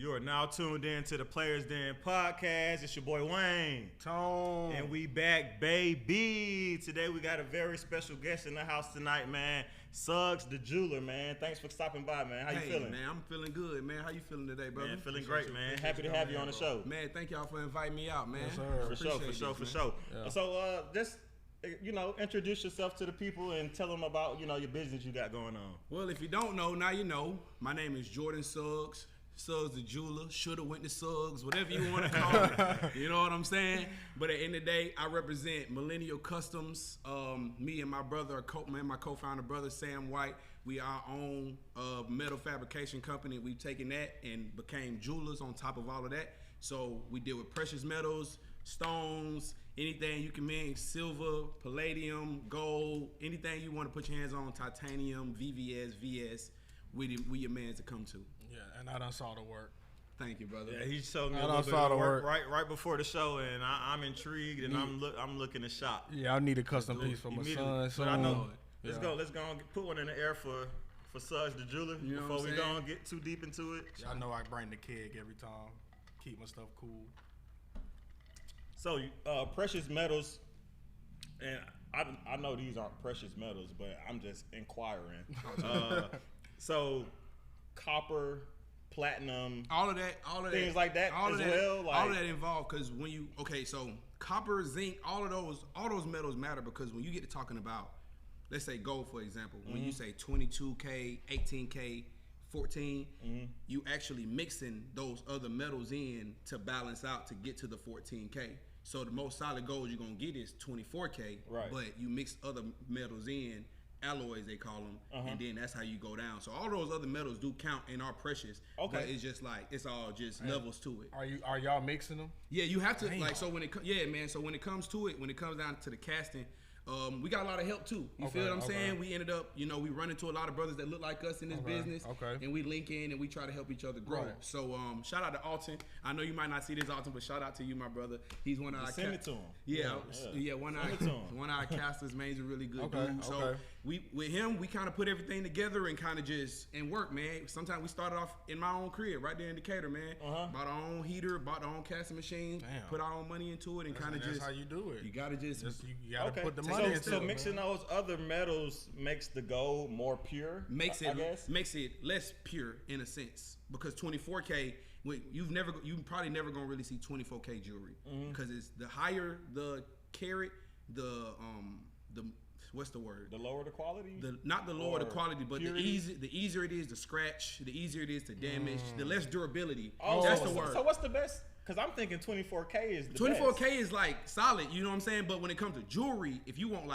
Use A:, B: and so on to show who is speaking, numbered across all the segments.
A: You are now tuned in to the Players Den podcast. It's your boy Wayne.
B: Tone.
A: And we back, baby. Today we got a very special guest in the house tonight, man. Suggs the Jeweler, man. Thanks for stopping by, man. How you feeling?
B: Man, I'm feeling good, man. How you feeling today, brother?
A: Man, feeling great, man. Happy to have you on the show.
B: Man, thank y'all for inviting me out, man.
A: Yes, sir. For sure. Yeah. So, just, introduce yourself to the people and tell them about, your business you got going on.
B: Well, if you don't know, now you know. My name is Jordan Suggs. Suggs the Jeweler, shoulda went to Suggs, whatever you want to call it. You know what I'm saying? But at the end of the day, I represent Millennial Customs. Me and my brother, my co-founder brother, Sam White, we are our own metal fabrication company. We've taken that and became jewelers on top of all of that. So we deal with precious metals, stones, anything you can make, silver, palladium, gold, anything you want to put your hands on, titanium, VVS, VS. We your man to come to.
C: Yeah, and I done saw the work.
B: Thank you, brother.
A: Yeah, he showed me a little bit of the work right before the show, and I'm intrigued, and I'm looking to shop.
C: Yeah, I need a custom piece for my son.
A: So I know. Let's go and put one in the air for Suggs the Jeweler before we go and get too deep into it.
C: I know I bring the keg every time. Keep my stuff cool.
A: So precious metals, and I know these aren't precious metals, but I'm just inquiring. So copper, platinum,
B: all of that,
A: things like that
B: all
A: as
B: of that,
A: well.
B: All of that involved, because when you so copper, zinc, all those metals matter, because when you get to talking about, let's say gold, for example, when you say 22K, 18K, 14, you actually mixing those other metals in to balance out to get to the 14K. So the most solid gold you're gonna get is 24K,
A: right?
B: But you mix other metals in, alloys they call them, and then that's how you go down. So all those other metals do count and are precious. Okay, but it's just like it's all just levels to it.
C: Are y'all mixing them?
B: Yeah, you have to. Damn. Like, so when it so when it comes to it, when it comes down to the casting, we got a lot of help too. You feel what I'm saying? We ended up, we run into a lot of brothers that look like us in this business, and we link in and we try to help each other grow. Right. So shout out to Alton. I know you might not see this Alton, but shout out to you, my brother. He's one of our
A: send it to him.
B: Yeah, one of our casters, man. He's a really good dude. So with him, we kind of put everything together and kind of just work, man. Sometimes we started off in my own crib, right there in Decatur, man. Bought our own heater, bought our own casting machine, put our own money into it, and kind of just.
C: That's how you do it.
B: You gotta you
C: gotta put the money.
A: So mixing those other metals makes the gold more pure.
B: Makes it less pure in a sense, because 24K, you probably never gonna really see 24K jewelry, because it's the higher the carat, the what's the word?
A: The lower the quality?
B: Not the lower the quality, but
A: purity?
B: the easier it is to scratch, the easier it is to damage, the less durability.
A: Oh,
B: that's the word.
A: So what's the best? Because I'm thinking 24K is the
B: 24K
A: best.
B: is like solid, you know what I'm saying? But when it comes to jewelry, if you want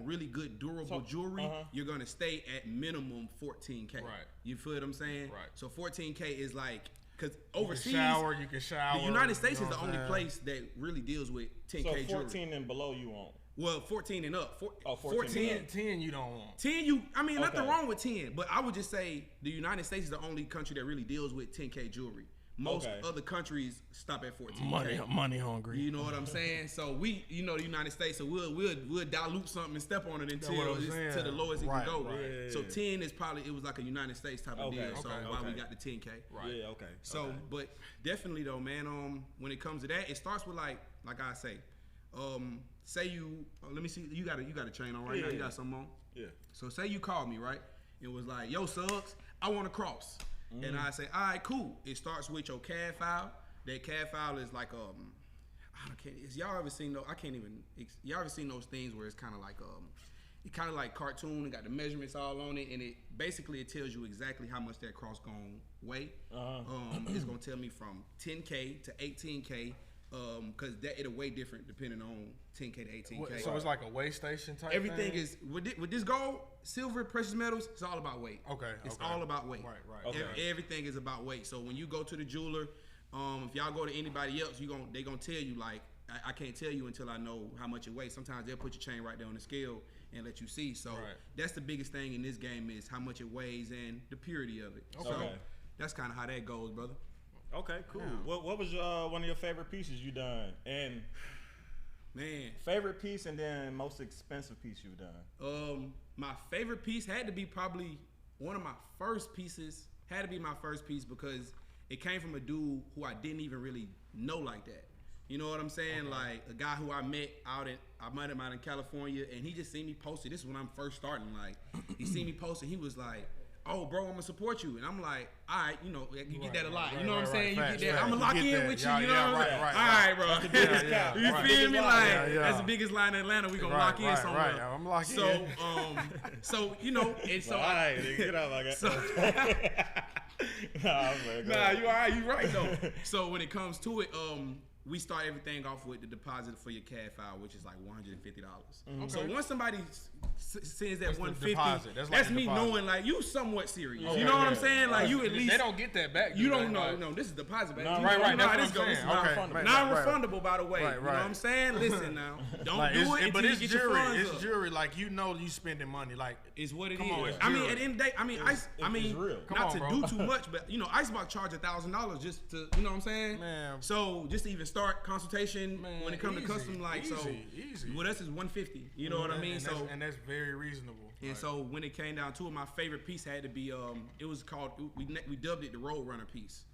B: really good durable jewelry, you're gonna stay at minimum 14K.
C: Right.
B: You feel what I'm saying?
C: Right.
B: So 14K is like, because overseas,
C: you can shower.
B: The United States is the only place that really deals with 10K jewelry.
A: So 14 and below you won't.
B: Well, 14 and up.
A: 14
C: 10 you don't want.
B: 10 nothing wrong with 10, but I would just say the United States is the only country that really deals with 10K jewelry. Most other countries stop at 14K.
C: Money hungry.
B: You know what I'm saying? So we, the United States, so we'll dilute something and step on it until it's to the lowest it can go. Right. So 10 is probably, it was like a United States type of deal. So why we got the 10K.
C: Right.
A: Yeah. Okay.
B: So, but definitely though, man. When it comes to that, it starts with like I say, say you. Let me see. You got a chain on right now. You got something on.
A: Yeah.
B: So say you called me, right? It was like, yo, Suggs, I want to cross. And I say, all right, cool. It starts with your CAD file. That CAD file is like y'all ever seen those? Y'all ever seen those things where it's kind of like it kind of like cartoon and got the measurements all on it, and it tells you exactly how much that cross gonna weigh. It's gonna tell me from 10K to 18K. Because it'll weigh different depending on 10K to 18K.
C: So it's like a weigh station type
B: Everything
C: thing?
B: is, with this gold, silver, precious metals, it's all about weight. It's all about weight.
C: Right.
A: Okay.
B: Everything is about weight. So when you go to the jeweler, if y'all go to anybody else, they gonna tell you, like, I can't tell you until I know how much it weighs. Sometimes they'll put your chain right there on the scale and let you see. So that's the biggest thing in this game, is how much it weighs and the purity of it.
A: Okay.
B: So that's kind of how that goes, brother.
A: Okay, cool. Yeah. What was one of your favorite pieces you done? And
B: man,
A: favorite piece, and then most expensive piece you've done?
B: My favorite piece had to be probably one of my first pieces. Had to be my first piece, because it came from a dude who I didn't even really know like that. You know what I'm saying? Like a guy who I met him out in California, and he just seen me post it. This is when I'm first starting. Like he seen me post it, he was like, "Oh, bro, I'm gonna support you." And I'm like, "All right, you know, you get that a lot. You know what I'm saying? You get that. I'm gonna lock in with you. You know what I'm saying? All right, bro. You feel me? Like that's the biggest line in Atlanta. We gonna lock in somewhere.
C: Right. I'm locking
B: in. So you know, and so
A: all right, get out like that.
B: Nah, you all right. You right though. So when it comes to it, we start everything off with the deposit for your CAD file, which is like $150. So once somebody sends that $150, that's me knowing like you somewhat serious. You know what I'm saying? Like you at least
C: they don't get that back.
B: You don't know. No, this is deposit back.
C: Right.
B: That's what I'm saying. Non-refundable, by the way. You know what I'm saying? Listen now, don't do it.
C: But it's jury. It's jury. Like you know, you spending money. Like
B: it's what it is. I mean, at the end of the day, I mean, not to do too much, but you know, Icebox charge $1,000 just to, you know what I'm saying?
C: Man.
B: So just to even start consultation when it comes to custom, like
C: easy.
B: With us is $150. You know what I mean?
C: And that's very reasonable.
B: And so when it came down to it, my favorite piece had to be it was called we dubbed it the Road Runner piece.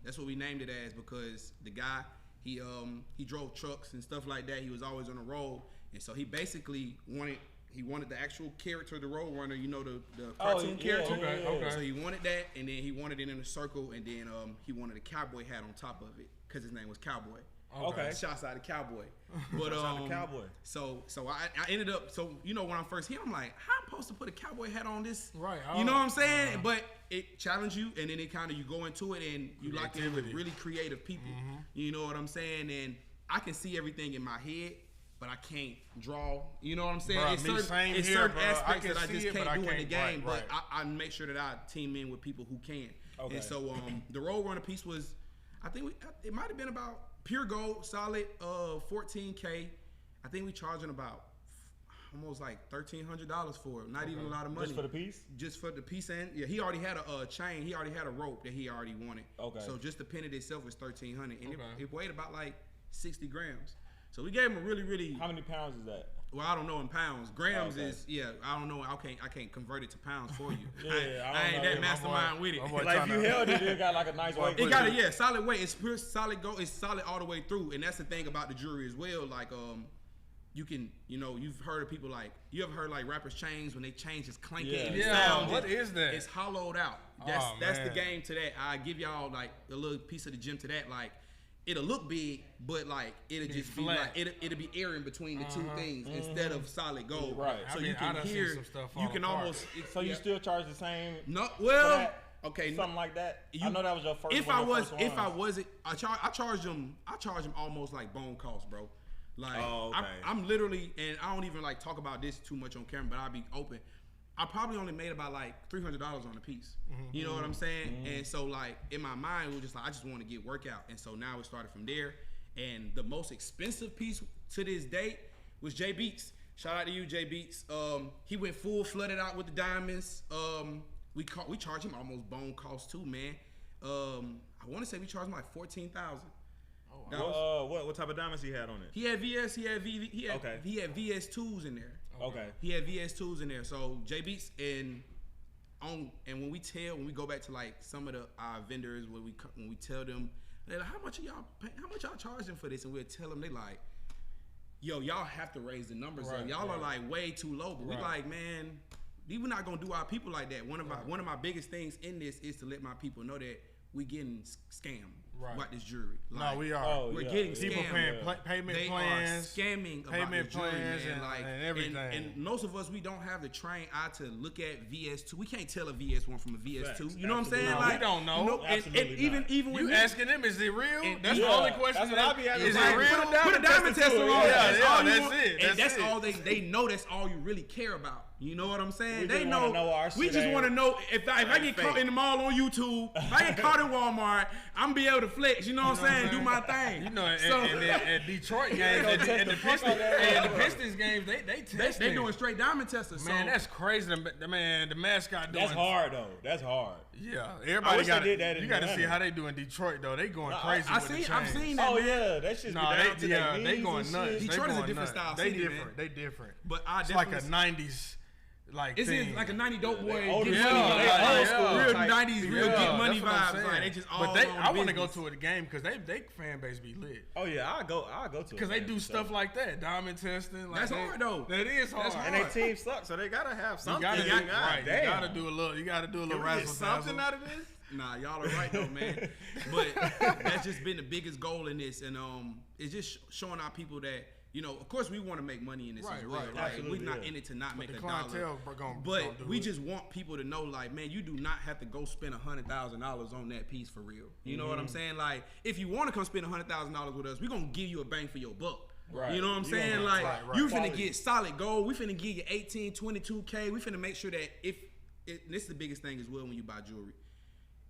B: That's what we named it as because the guy he drove trucks and stuff like that. He was always on the road, and so he basically wanted the actual character, the Road Runner, you know, the cartoon character.
C: Okay.
B: So he wanted that, and then he wanted it in a circle, and then he wanted a cowboy hat on top of it because his name was Cowboy.
A: Okay.
B: Shouts out to Cowboy. But
A: Shouts out to Cowboy.
B: So I ended up, so you know, when I first hit, I'm like, how I'm supposed to put a cowboy hat on this?
C: Right.
B: You know what I'm saying? But it challenged you, and then it kind of, you go into it and you lock in with really creative people. You know what I'm saying? And I can see everything in my head, but I can't draw. You know what I'm saying?
C: Bruh,
B: It's certain aspects that I just can't do in the game,
C: right.
B: but I make sure that I team in with people who can.
A: Okay.
B: And so the Road Runner piece was, I think it might have been about pure gold, solid, $14K. I think we charging about almost like $1,300 for it. Not even a lot of money.
A: Just for the piece?
B: Just for the piece, and yeah, he already had a chain. He already had a rope that he already wanted.
A: Okay.
B: So just the pennant itself was $1,300, and it weighed about like 60 grams. So we gave him a really, really.
A: How many pounds is that?
B: Well, I don't know in pounds. Grams is I don't know. I can't convert it to pounds for you. I ain't that mastermind with it.
A: Like if you held it, it got like a nice weight.
B: It got a solid weight. It's pure solid gold. It's solid all the way through, and that's the thing about the jewelry as well. Like you can, you know, you've heard of people like, you ever heard like rappers' chains when they chains is clanking?
C: Yeah. What is that?
B: It's hollowed out. That's the game to that. I give y'all like a little piece of the gem to that. Like it'll look big, but like it'll just be like it'll be airing between the two things instead of solid gold.
A: Right.
B: So you can hear
C: some stuff
B: you can almost.
A: So you still charge the same?
B: No. Well.
A: Okay, something like that. I know that was your first. I charge them almost like bone cost, bro. Like I'm literally, and I don't even like talk about this too much on camera, but I'll be open. I probably only made about like $300 on a piece. You know what I'm saying? And so like in my mind, it was just like I just want to get workout, and so now it started from there. And the most expensive piece to this date was J Beats. Shout out to you, J Beats. He went full flooded out with the diamonds. We charged him almost bone cost too, man. I want to say we charged him like $14,000. What type of diamonds he had on it?
B: He had VS. He had VS2s in there.
A: Okay.
B: He had VS2s in there. So J Beats and when we go back to like some of our vendors when we tell them, they're like, how much y'all charging for this? And we'll tell them, they like, yo, y'all have to raise the numbers up. Y'all are like way too low. But we like, man, we're not gonna do our people like that. One of my biggest things in this is to let my people know that we getting scammed about this jewelry. Like,
C: no, we are.
B: We're getting scammed.
C: People paying payment plans.
B: They are scamming about this jewelry, man.
C: And everything.
B: And most of us, we don't have the trained eye to look at VS2. We can't tell a VS1 from a VS2. You know what I'm saying?
C: No,
B: like,
C: we don't know.
B: You know, and even when
C: you asking them, is it real? That's the only question.
A: That's what I be asking.
C: Is it real?
B: Put a diamond tester on.
C: That's it.
B: And that's all they know. That's all you really care about. You know what I'm saying?
A: They know our shit.
B: We just want to know if I get caught in the mall on YouTube, if I get caught in Walmart, I'm be able to flex. You know what I'm saying? Do my thing.
C: You know, at Detroit games, at the Pistons games, they test.
B: They doing straight diamond testers.
C: Man, that's crazy. The mascot doing.
A: That's hard though. That's hard.
C: Yeah, everybody got that. You got to see how they do in Detroit though. They going crazy. I've
B: seen that.
A: Oh yeah, that shit's down to their knees.
C: They going nuts.
B: Detroit is a different style.
C: They different.
B: But
C: it's like a '90s
B: It's like a 90 dope boy.
C: Real
B: 90s, real get money vibes. Like they just all.
C: But I want to go to a game because they fan base be lit.
D: Oh yeah, I'll go to.
C: Because they do stuff like that, diamond testing.
B: That's hard though.
C: That is hard.
D: And their team sucks, so they gotta have something.
C: You gotta do a little razzle
D: something out of this.
B: Nah, y'all are right though, man. But that's just been the biggest goal in this, and it's just showing our people that. Of course, we want to make money in this as well. Right? We're not in it to not make a dollar. But we just want people to know, like, man, you do not have to go spend $100,000 on that piece for real. You know what I'm saying? Like, if you want to come spend $100,000 with us, we're gonna give you a bang for your buck. Right. You know what I'm saying? Like, you finna get solid gold. We finna give you 18, 22K. We finna make sure that this is the biggest thing as well when you buy jewelry.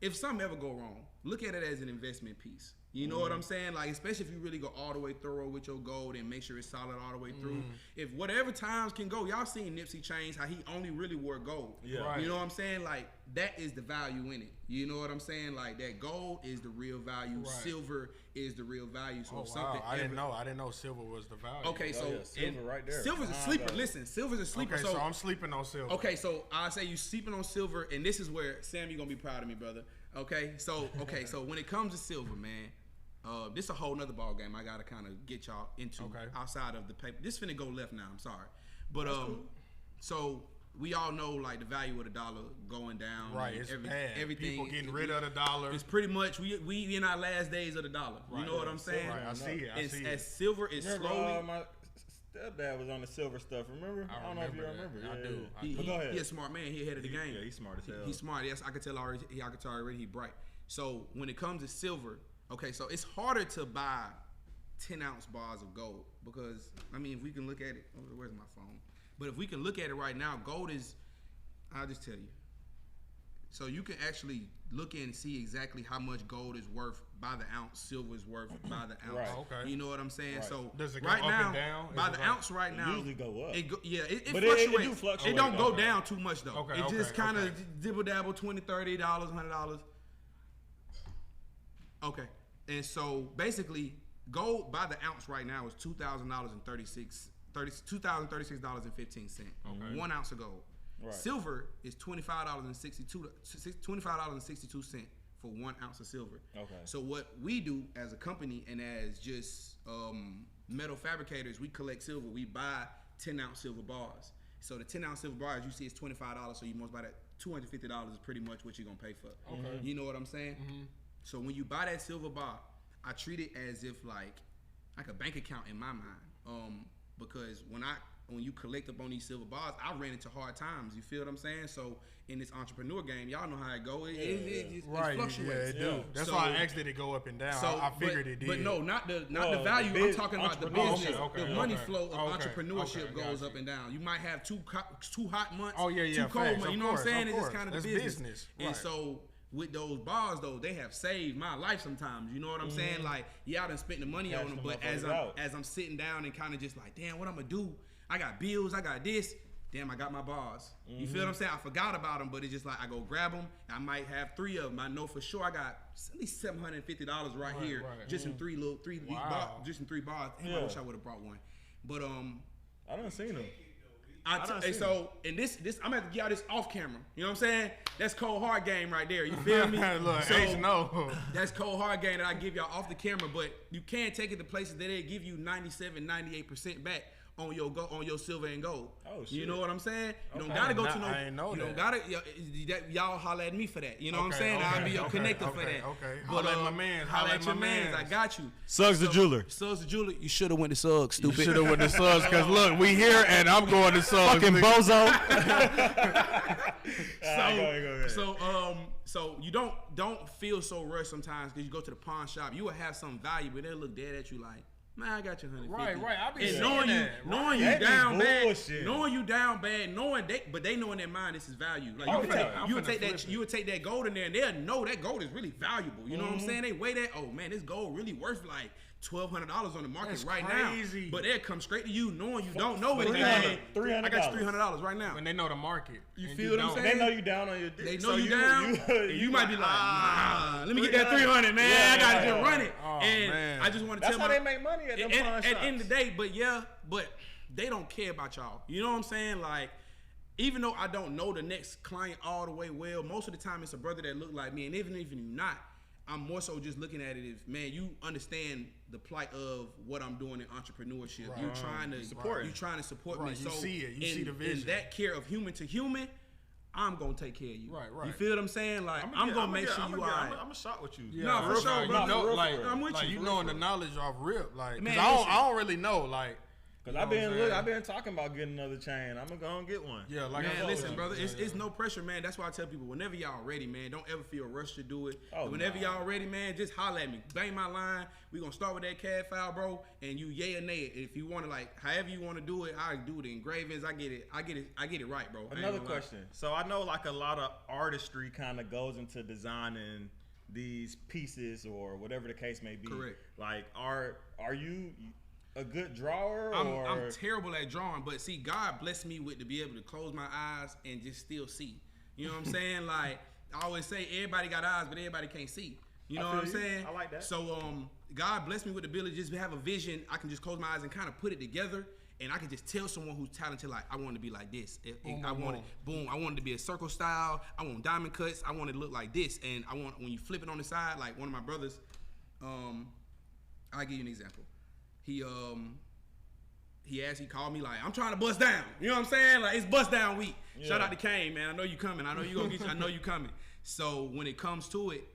B: If something ever go wrong, look at it as an investment piece. You know what I'm saying? Like, especially if you really go all the way thorough with your gold and make sure it's solid all the way through. If whatever times can go, y'all seen Nipsey chains, how he only really wore gold. Yeah. Right. You know what I'm saying? Like, that is the value in it. You know what I'm saying? Like, that gold is the real value. Right. Silver is the real value. So something.
C: I didn't know silver was the value.
B: Okay, so
D: silver right there.
B: Silver's a sleeper. Listen, silver's a sleeper.
C: Okay, so I'm sleeping on silver.
B: Okay, so I say you sleeping on silver, and this is where Sam, you're gonna be proud of me, brother. Okay, so when it comes to silver, man. This is a whole nother ball game I gotta kind of get y'all into outside of the paper. This finna go left now. I'm sorry, but cool. So we all know like the value of the dollar going down.
C: Right, it's bad.
B: Everything
C: people getting rid of the dollar.
B: It's pretty much we in our last days of the dollar. Right, you know what I'm saying?
C: Right, I see it.
B: As silver is slowly.
D: My stepdad was on the silver stuff. Remember? I don't know if you remember.
C: I do.
D: Go ahead.
B: He's a smart man. He ahead of the game.
D: Yeah, he's smart as hell.
B: He's smart. Yes, I can tell already. I can tell already. He's bright. So when it comes to silver. Okay, so it's harder to buy 10-ounce bars of gold because, I mean, if we can look at it, where's my phone? But if we can look at it right now, gold is, I'll just tell you. So you can actually look and see exactly how much gold is worth by the ounce, silver is worth by the ounce.
D: Right.
C: Okay.
B: You know what I'm saying?
D: Right.
B: So
C: does it go
B: right
C: up
B: now,
C: and down?
B: by the ounce right now,
D: it usually go up.
B: It fluctuates.
D: It do fluctuate.
B: It don't go down too much though.
C: Okay,
B: it just kind of dibble dabble, $20, $30, $100. Okay. And so basically, gold by the ounce right now is $2,036.15. Okay. 1 ounce of gold. Right. Silver is $25.62 for 1 ounce of silver. Okay. So what we do as a company and as just metal fabricators, we collect silver. We buy 10-ounce silver bars. So the 10-ounce silver bars you see is $25. So you must buy that $250 is pretty much what you're gonna pay for. Okay. You know what I'm saying? Mm-hmm. So when you buy that silver bar, I treat it as if like a bank account in my mind. Because when you collect up on these silver bars, I ran into hard times. You feel what I'm saying? So in this entrepreneur game, y'all know how it goes. It fluctuates.
C: Yeah, it do. That's why I asked it to go up and down. So, I figured it did.
B: But no, not the value. I'm talking about the business. The money flow of entrepreneurship goes up and down. You might have two hot months.
C: Oh yeah,
B: two cold months. You know what I'm saying? It's just kind of the
C: business.
B: And so with those bars though, they have saved my life sometimes. You know what I'm saying? Like, yeah, I done spent the money on them, but as I'm sitting down and kind of just like, damn, what I'm gonna do? I got bills, I got this. Damn, I got my bars. You feel what I'm saying? I forgot about them, but it's just like I go grab them. I might have 3 of them. I know for sure I got at least $750 right here, just in three bars. Just in 3 bars. Damn, I wish I would have brought one. But
D: I done seen them.
B: So in this I'm gonna have to get out this off camera. You know what I'm saying? That's cold hard game right there. You feel me?
C: Look,
B: that's cold hard game that I give y'all off the camera, but you can't take it to places that they give you 97, 98% back on your silver and gold. Oh shit. You know what I'm saying? You don't gotta go to no.
C: I ain't know
B: you
C: that.
B: don't gotta y'all holler at me for that. You know what I'm saying? I'll be your connector for that.
C: Okay.
B: But holler at my man. I got you.
D: Suggs the Jeweler.
B: Suggs the Jeweler. You should have went to Suggs, stupid.
C: You should have went to Suggs, cause look, we here and I'm going to Suggs.
D: Fucking bozo.
B: So you don't feel so rushed sometimes because you go to the pawn shop. You will have some value, but they'll look dead at you like, man, I got you $150.
C: Right. I be
B: and knowing you down bad, but they know in their mind this is value. Like you would take that gold in there, and they'll know that gold is really valuable. You know what I'm saying? They weigh that. Oh man, this gold really worth like $1,200 on the market. That's right crazy. Now. But they'll come straight to you knowing you don't know it.
D: $300.
B: I got you $300 right now.
C: When they know the market.
B: You feel what I'm saying?
D: They know you down on your dick.
B: They know you down. You might be like, nah, let me get that $300, man. Yeah. I gotta just run it. Man. I just want to tell
D: how they make money at them pawn shops.
B: At the end of the day, but they don't care about y'all. You know what I'm saying? Like,
A: even though I don't know the next client all the way well, most of the time it's a brother that look like me. And even if you're not, I'm more so just looking at it as, man, you understand the plight of what I'm doing in entrepreneurship. Right. You're trying to support. You're trying to support me.
B: You see it. You see the vision.
A: In that care of human to human, I'm gonna take care of you.
B: Right.
A: You feel what I'm saying? Like I'm gonna make sure you are.
D: I'm gonna shop with you.
B: Yeah,
A: no, for sure, bro.
B: I'm with you. You knowing the knowledge off rip, like, man, I don't really know, like.
D: Cause I've been talking about getting another chain. I'm gonna go and get one.
B: Yeah, like,
A: man, listen, brother, it's no pressure, man. That's why I tell people, whenever y'all ready, man, don't ever feel rushed to do it. Whenever y'all ready, man, just holler at me. Bang my line. We gonna start with that CAD file, bro, and you yay or nay it. If you want to, like, however you want to do it, I do the engravings. I get it right, bro.
D: Another question. So I know like a lot of artistry kind of goes into designing these pieces or whatever the case may be.
A: Correct.
D: Like, are you a good drawer?
A: I'm terrible at drawing, but see, God blessed me with to be able to close my eyes and just still see. You know what I'm saying? Like I always say, everybody got eyes, but everybody can't see. You know what I'm saying?
D: I like that.
A: So God blessed me with the ability to just have a vision. I can just close my eyes and kind of put it together, and I can just tell someone who's talented, like, I want to be like this. I want it to be a circle style. I want diamond cuts. I want it to look like this, and I want, when you flip it on the side, like one of my brothers. I'll give you an example. He called me like, I'm trying to bust down. You know what I'm saying? Like, it's bust down week. Yeah. Shout out to Kane, man. I know you coming. I know you gonna get you. I know you coming. So when it comes to it,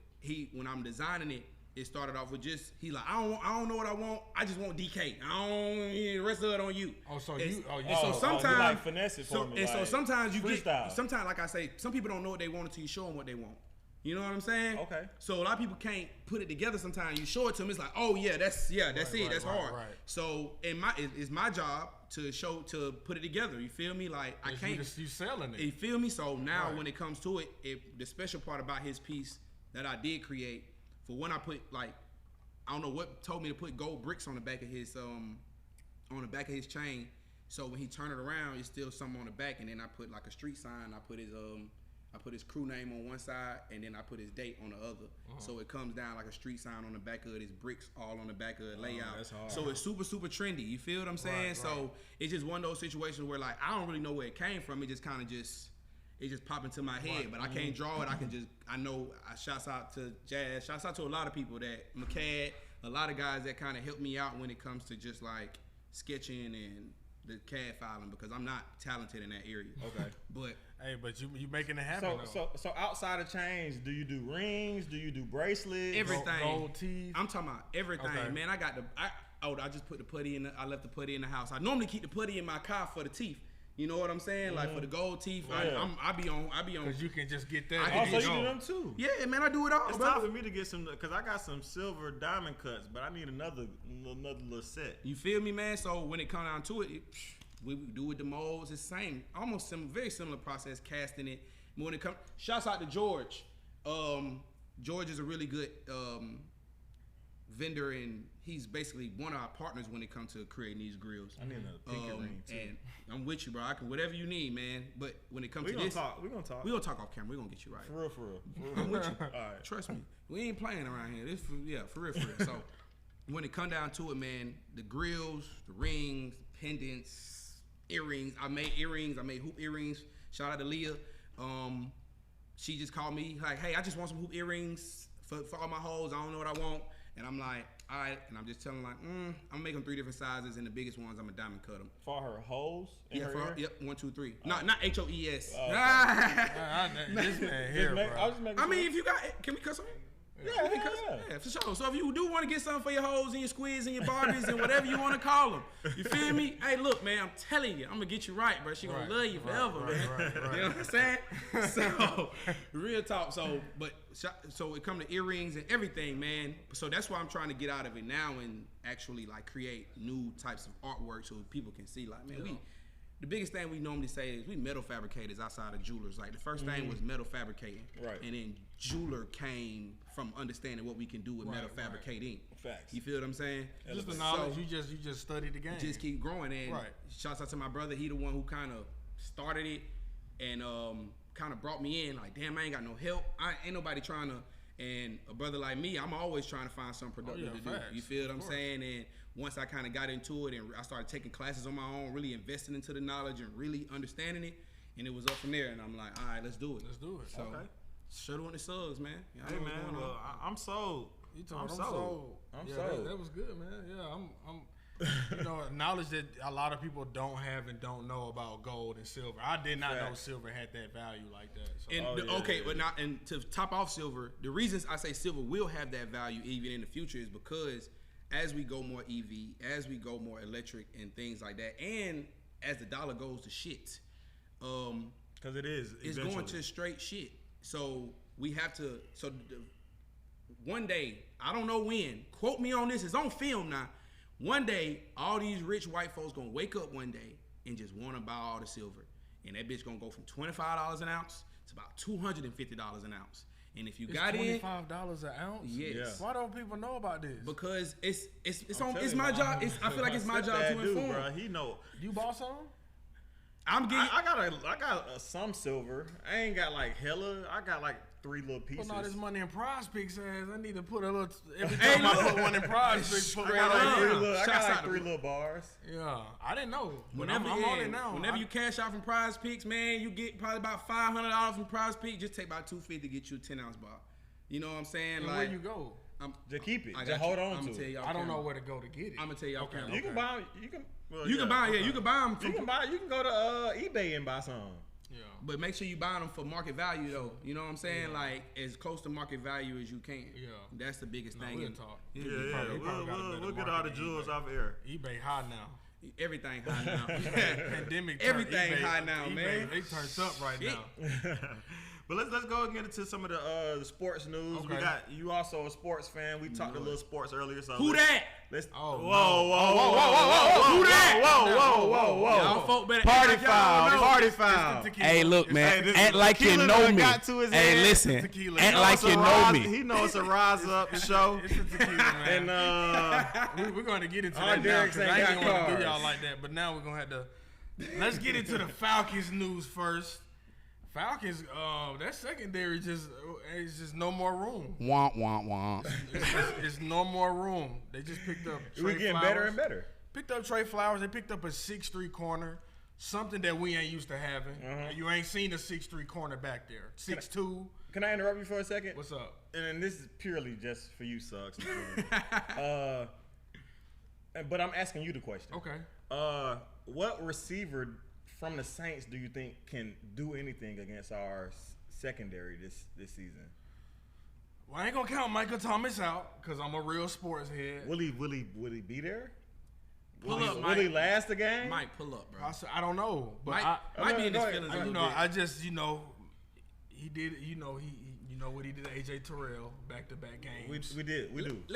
A: when I'm designing it, it started off with just, he like, I don't know what I want. I just want DK. The rest of it on you.
D: So sometimes you like finesse it for me.
A: And
D: like,
A: so sometimes you
D: freestyle.
A: Sometimes, like I say, some people don't know what they want until you show them what they want. You know what I'm saying?
D: Okay.
A: So a lot of people can't put it together sometimes. You show it to them, it's like, oh yeah, that's it. That's hard. Right. So it's my job to put it together. You feel me? Like, I can't.
B: You selling it.
A: You feel me? So now when it comes to it, the special part about his piece that I did create, for when I put, like, I don't know what told me to put gold bricks on the back of his chain. So when he turned it around, it's still something on the back, and then I put like a street sign. I put his crew name on one side, and then I put his date on the other. So it comes down like a street sign on the back of it. His bricks all on the back of the layout.
D: That's hard.
A: So it's super, super trendy. You feel what I'm saying? Right. So it's just one of those situations where, like, I don't really know where it came from. It just kind of it just popped into my head. But I can't draw it. I know. Shouts out to Jazz. Shouts out to a lot of people, that McCad, a lot of guys that kind of helped me out when it comes to just like sketching and the CAD filing, because I'm not talented in that area.
D: Okay.
A: But
B: you making it happen.
D: So outside of chains, do you do rings? Do you do bracelets?
A: Everything.
B: Gold teeth.
A: I'm talking about everything, man. I just put the putty I left the putty in the house. I normally keep the putty in my car for the teeth. You know what I'm saying? Like, for the gold teeth, I be on.
B: Because you can just get that.
D: Also, you do them too.
A: Yeah, man, I do it all.
D: It's time for me to get some, because I got some silver diamond cuts, but I need another little set.
A: You feel me, man? So when it comes down to it, we do with the molds. It's the same, almost very similar process, casting it. But when it comes, shouts out to George. George is a really good vendor, and he's basically one of our partners when it comes to creating these grills.
D: I need another pinky ring too.
A: And I'm with you, bro. I can whatever you need, man. But when it comes to
D: this,
A: we're gonna talk off camera. We're gonna get you right.
D: For real.
A: I'm with you.
D: All right.
A: Trust me. We ain't playing around here. This for real. So when it come down to it, man, the grills, the rings, pendants, earrings. I made hoop earrings. Shout out to Leah. She just called me like, hey, I just want some hoop earrings for all my hoes. I don't know what I want. And I'm like, all right. And I'm just telling her, like, I'm making them 3 different sizes, and the biggest ones, I'm a diamond cut them.
D: For her hoes?
A: Yep, 1, 2, 3. Not HOES.
B: This man here, bro.
A: I mean, if you got, can we cut something? Yeah, for sure. So if you do want to get something for your hoes and your squids and your Barbies and whatever you want to call them, you feel me? Hey, look, man, I'm telling you, I'm gonna get you right, bro. She gonna love you forever, man. You know what I'm saying? So real talk. So it come to earrings and everything, man. So that's why I'm trying to get out of it now and actually like create new types of artwork so people can see. Like, man, the biggest thing we normally say is we metal fabricators outside of jewelers. Like, the first thing was metal fabricating.
D: Right.
A: And then jeweler came from understanding what we can do with metal fabricating.
D: Facts.
A: You feel what I'm saying?
B: Just the knowledge. You just study the game.
A: Just keep growing. And shouts out to my brother. He the one who kind of started it and kind of brought me in. Like, damn, I ain't got no help. Ain't nobody trying to. And a brother like me, I'm always trying to find something productive to do. You feel what I'm saying? And once I kind of got into it and I started taking classes on my own, really investing into the knowledge and really understanding it,
B: And it was up from there, and I'm like, all right, let's do it. So,
D: okay.
B: Shoulda went to Suggs, man.
D: Hey man, well, I'm sold. I'm sold.
C: That was good, man. Yeah, I'm knowledge that a lot of people don't have and don't know about gold and silver. I did not know silver had that value like that. So.
B: And to top off silver, the reasons I say silver will have that value even in the future is because as we go more EV, as we go more electric and things like that, and as the dollar goes to shit,
D: because it's
B: going to straight shit. So we have to. So one day, I don't know when. Quote me on this. It's on film now. One day, all these rich white folks gonna wake up one day and just want to buy all the silver, and that bitch gonna go from $25 an ounce to about $250 an ounce. And if you got in
C: $25 an ounce,
B: yes. Yeah.
C: Why don't people know about this?
B: Because it's my job. I feel like it's my job to inform.
D: Bro, he know.
C: You bought some?
D: I got some silver. I ain't got like hella. I got like 3 little pieces.
C: Put all this money in Prize Picks ass. I need to put a little. Every time I put one in Prize Picks,
D: I got like 3 little bars.
C: Yeah, I didn't know.
B: I'm on it now. Whenever you cash out from Prize Picks, man, you get probably about $500 from Prize Picks. Just take about $250 to get you a 10-ounce bar. You know what I'm saying?
C: And
B: like,
C: where you go?
D: Just keep it. Just hold on to it.
C: I don't know where to go to get it.
B: I'm gonna tell y'all.
D: You can buy. You can buy them. You can go to eBay and buy some.
C: Yeah.
B: But make sure you buy them for market value though. You know what I'm saying? Yeah. Like as close to market value as you can.
C: Yeah.
B: That's the biggest thing.
C: We'll talk.
D: We'll get all the jewels off air.
C: eBay high now.
B: Everything high now.
C: Pandemic.
B: Everything high now,
C: eBay,
B: man.
C: They turned up right now.
D: But let's go and get into some of the sports news. Okay. We got you also a sports fan. We talked a little sports earlier. So
B: who that?
D: Let's.
C: Whoa!
B: Who that?
D: Whoa!
B: Y'all folk better
D: party foul! Party foul!
E: Hey, look, man. Act like you know me. Hey, listen. Act like you know me.
D: He knows it's a rise up show.
C: It's a tequila, man. And we're going to get into that now because I ain't going to do y'all like that. But now we're going to have to. Let's get into the Falcons news first. Falcons, that secondary just no more room.
E: Want.
C: It's no more room. They just picked up Trey
D: We're getting
C: Flowers.
D: better and better.
C: Picked up Trey Flowers. They picked up a 6'3" corner, something that we ain't used to having. You ain't seen a 6'3" corner back there. 6'2".
D: Can I interrupt you for a second?
C: What's up?
D: And this is purely just for you, Suggs. But I'm asking you the question.
C: Okay.
D: What receiver from the Saints do you think can do anything against our secondary this season?
C: Well, I ain't gonna count Michael Thomas out because I'm a real sports head.
D: Will he be there?
B: Will
D: he last the game?
B: Might pull up, bro.
C: I don't know, but
B: might be in his feelings.
C: I just he did. You know what he did to AJ Terrell back-to-back games.
D: We do.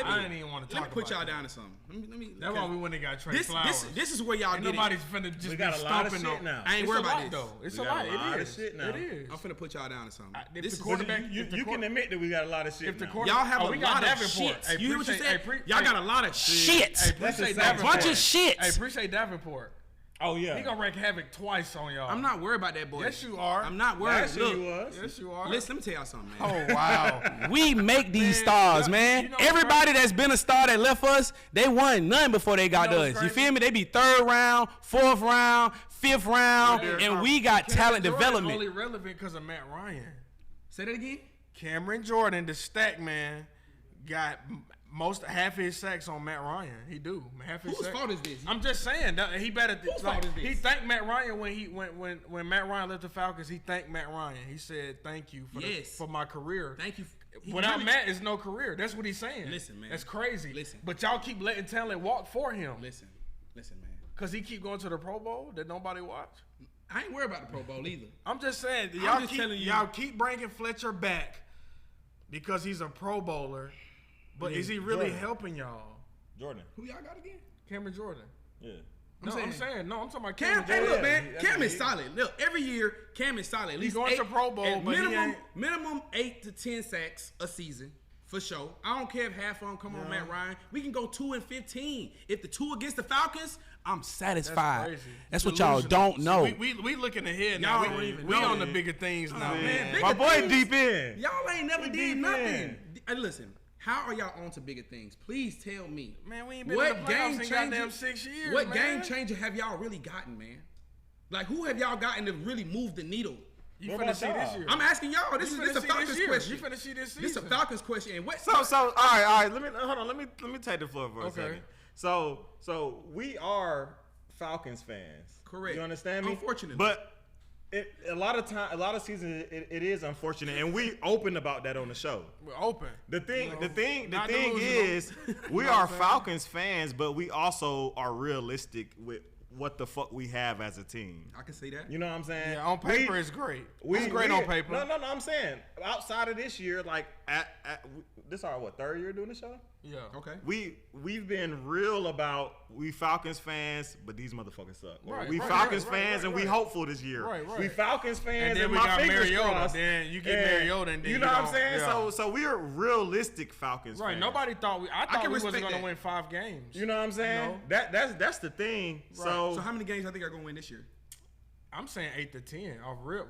C: I didn't even want to talk about
B: Let me put y'all down to something. Let me
C: that's why we went and got Trey Flowers.
B: This is where y'all get
C: nobody's finna just
D: we got a lot of shit now.
B: I ain't worried about this.
C: Though. It's a lot. It is.
D: Shit now.
C: It is.
B: I'm finna put y'all down to something.
C: This quarterback.
D: You can admit that we got a lot of shit.
B: Y'all have a lot of shit. You hear what you said? Y'all got a lot of shit.
E: A bunch of shit.
C: I appreciate Davenport.
D: Oh yeah,
C: he gonna wreak havoc twice on y'all.
B: I'm not worried about that boy.
C: Yes, you are.
B: I'm not worried.
C: Yes, you are.
B: Listen, let me tell y'all something,
E: Oh
B: man.
E: wow, we make these stars, man. Everybody that's been a star that left us, they won none before they got us. You feel me? They be 3rd round, 4th round, 5th round, and we got talent development.
C: Only relevant because of Matt Ryan.
B: Say that again.
C: Cameron Jordan, the stack man, got half his sacks on Matt Ryan. He do half his sacks.
B: Whose fault is this?
C: I'm just saying that he better.
B: Whose fault is this?
C: He thanked Matt Ryan when Matt Ryan left the Falcons. He thanked Matt Ryan. He said, "Thank you for my career.
B: Thank you."
C: Without Matt, it's no career. That's what he's saying.
B: Listen, man.
C: That's crazy.
B: Listen.
C: But y'all keep letting talent walk for him.
B: Listen, man.
C: Cause he keep going to the Pro Bowl that nobody watch.
B: I ain't worried about the Pro Bowl either.
C: I'm just saying. Y'all keep bringing Fletcher back because he's a Pro Bowler. But is he really helping y'all?
D: Jordan.
B: Who y'all got again?
C: Cameron Jordan.
D: Yeah.
C: I'm talking about Cam.
B: Hey, look, man. Cam is solid. Look, every year, Cam is solid. At least
C: he's going to Pro Bowl, but
B: minimum 8 to 10 sacks a season. For sure. I don't care if half of them come on Matt Ryan. We can go 2-15. If the 2 against the Falcons, I'm satisfied.
E: That's what y'all don't know.
C: We looking ahead now. We on the bigger things now, man.
D: My boy deep in.
B: Y'all ain't never did nothing. Hey, listen. How are y'all on to bigger things? Please tell me.
C: Man, we ain't been in the playoffs in goddamn 6 years,
B: What game changer have y'all really gotten, man?
A: Like, who have y'all gotten to really move the needle?
C: You finna see this year.
A: I'm asking y'all. This is a Falcons question.
C: You finna see this season.
A: This is a Falcons question. And what?
D: So all right. Let me take the floor for a second. So we are Falcons fans.
A: Correct.
D: You understand me?
A: Unfortunately,
D: but a lot of seasons it is unfortunate, and we open about that on the show.
C: We're open.
D: The thing is, we are Falcons fans, but we also are realistic with what the fuck we have as a team.
A: I can see that.
D: You know what I'm saying?
C: Yeah, on paper it's great. It's great on paper.
D: No. I'm saying outside of this year, like this is our third year doing the show.
C: Yeah.
A: Okay.
D: We've been real about we Falcons fans, but these motherfuckers suck.
C: Right,
D: we Falcons fans and we hopeful this year.
C: Right.
D: We Falcons fans
C: and then
D: my
C: we got
D: fingers
C: Mariota.
D: crossed.
C: Then you get Mariota, and then
D: you know what I'm saying.
C: Yeah.
D: So we're realistic Falcons
C: right.
D: fans.
C: Nobody thought I thought we wasn't
A: respect
C: gonna
A: that.
C: win 5 games.
D: You know what I'm saying? That's the thing.
C: Right.
D: So
A: how many games I think are going to win this year?
C: I'm saying 8 to 10.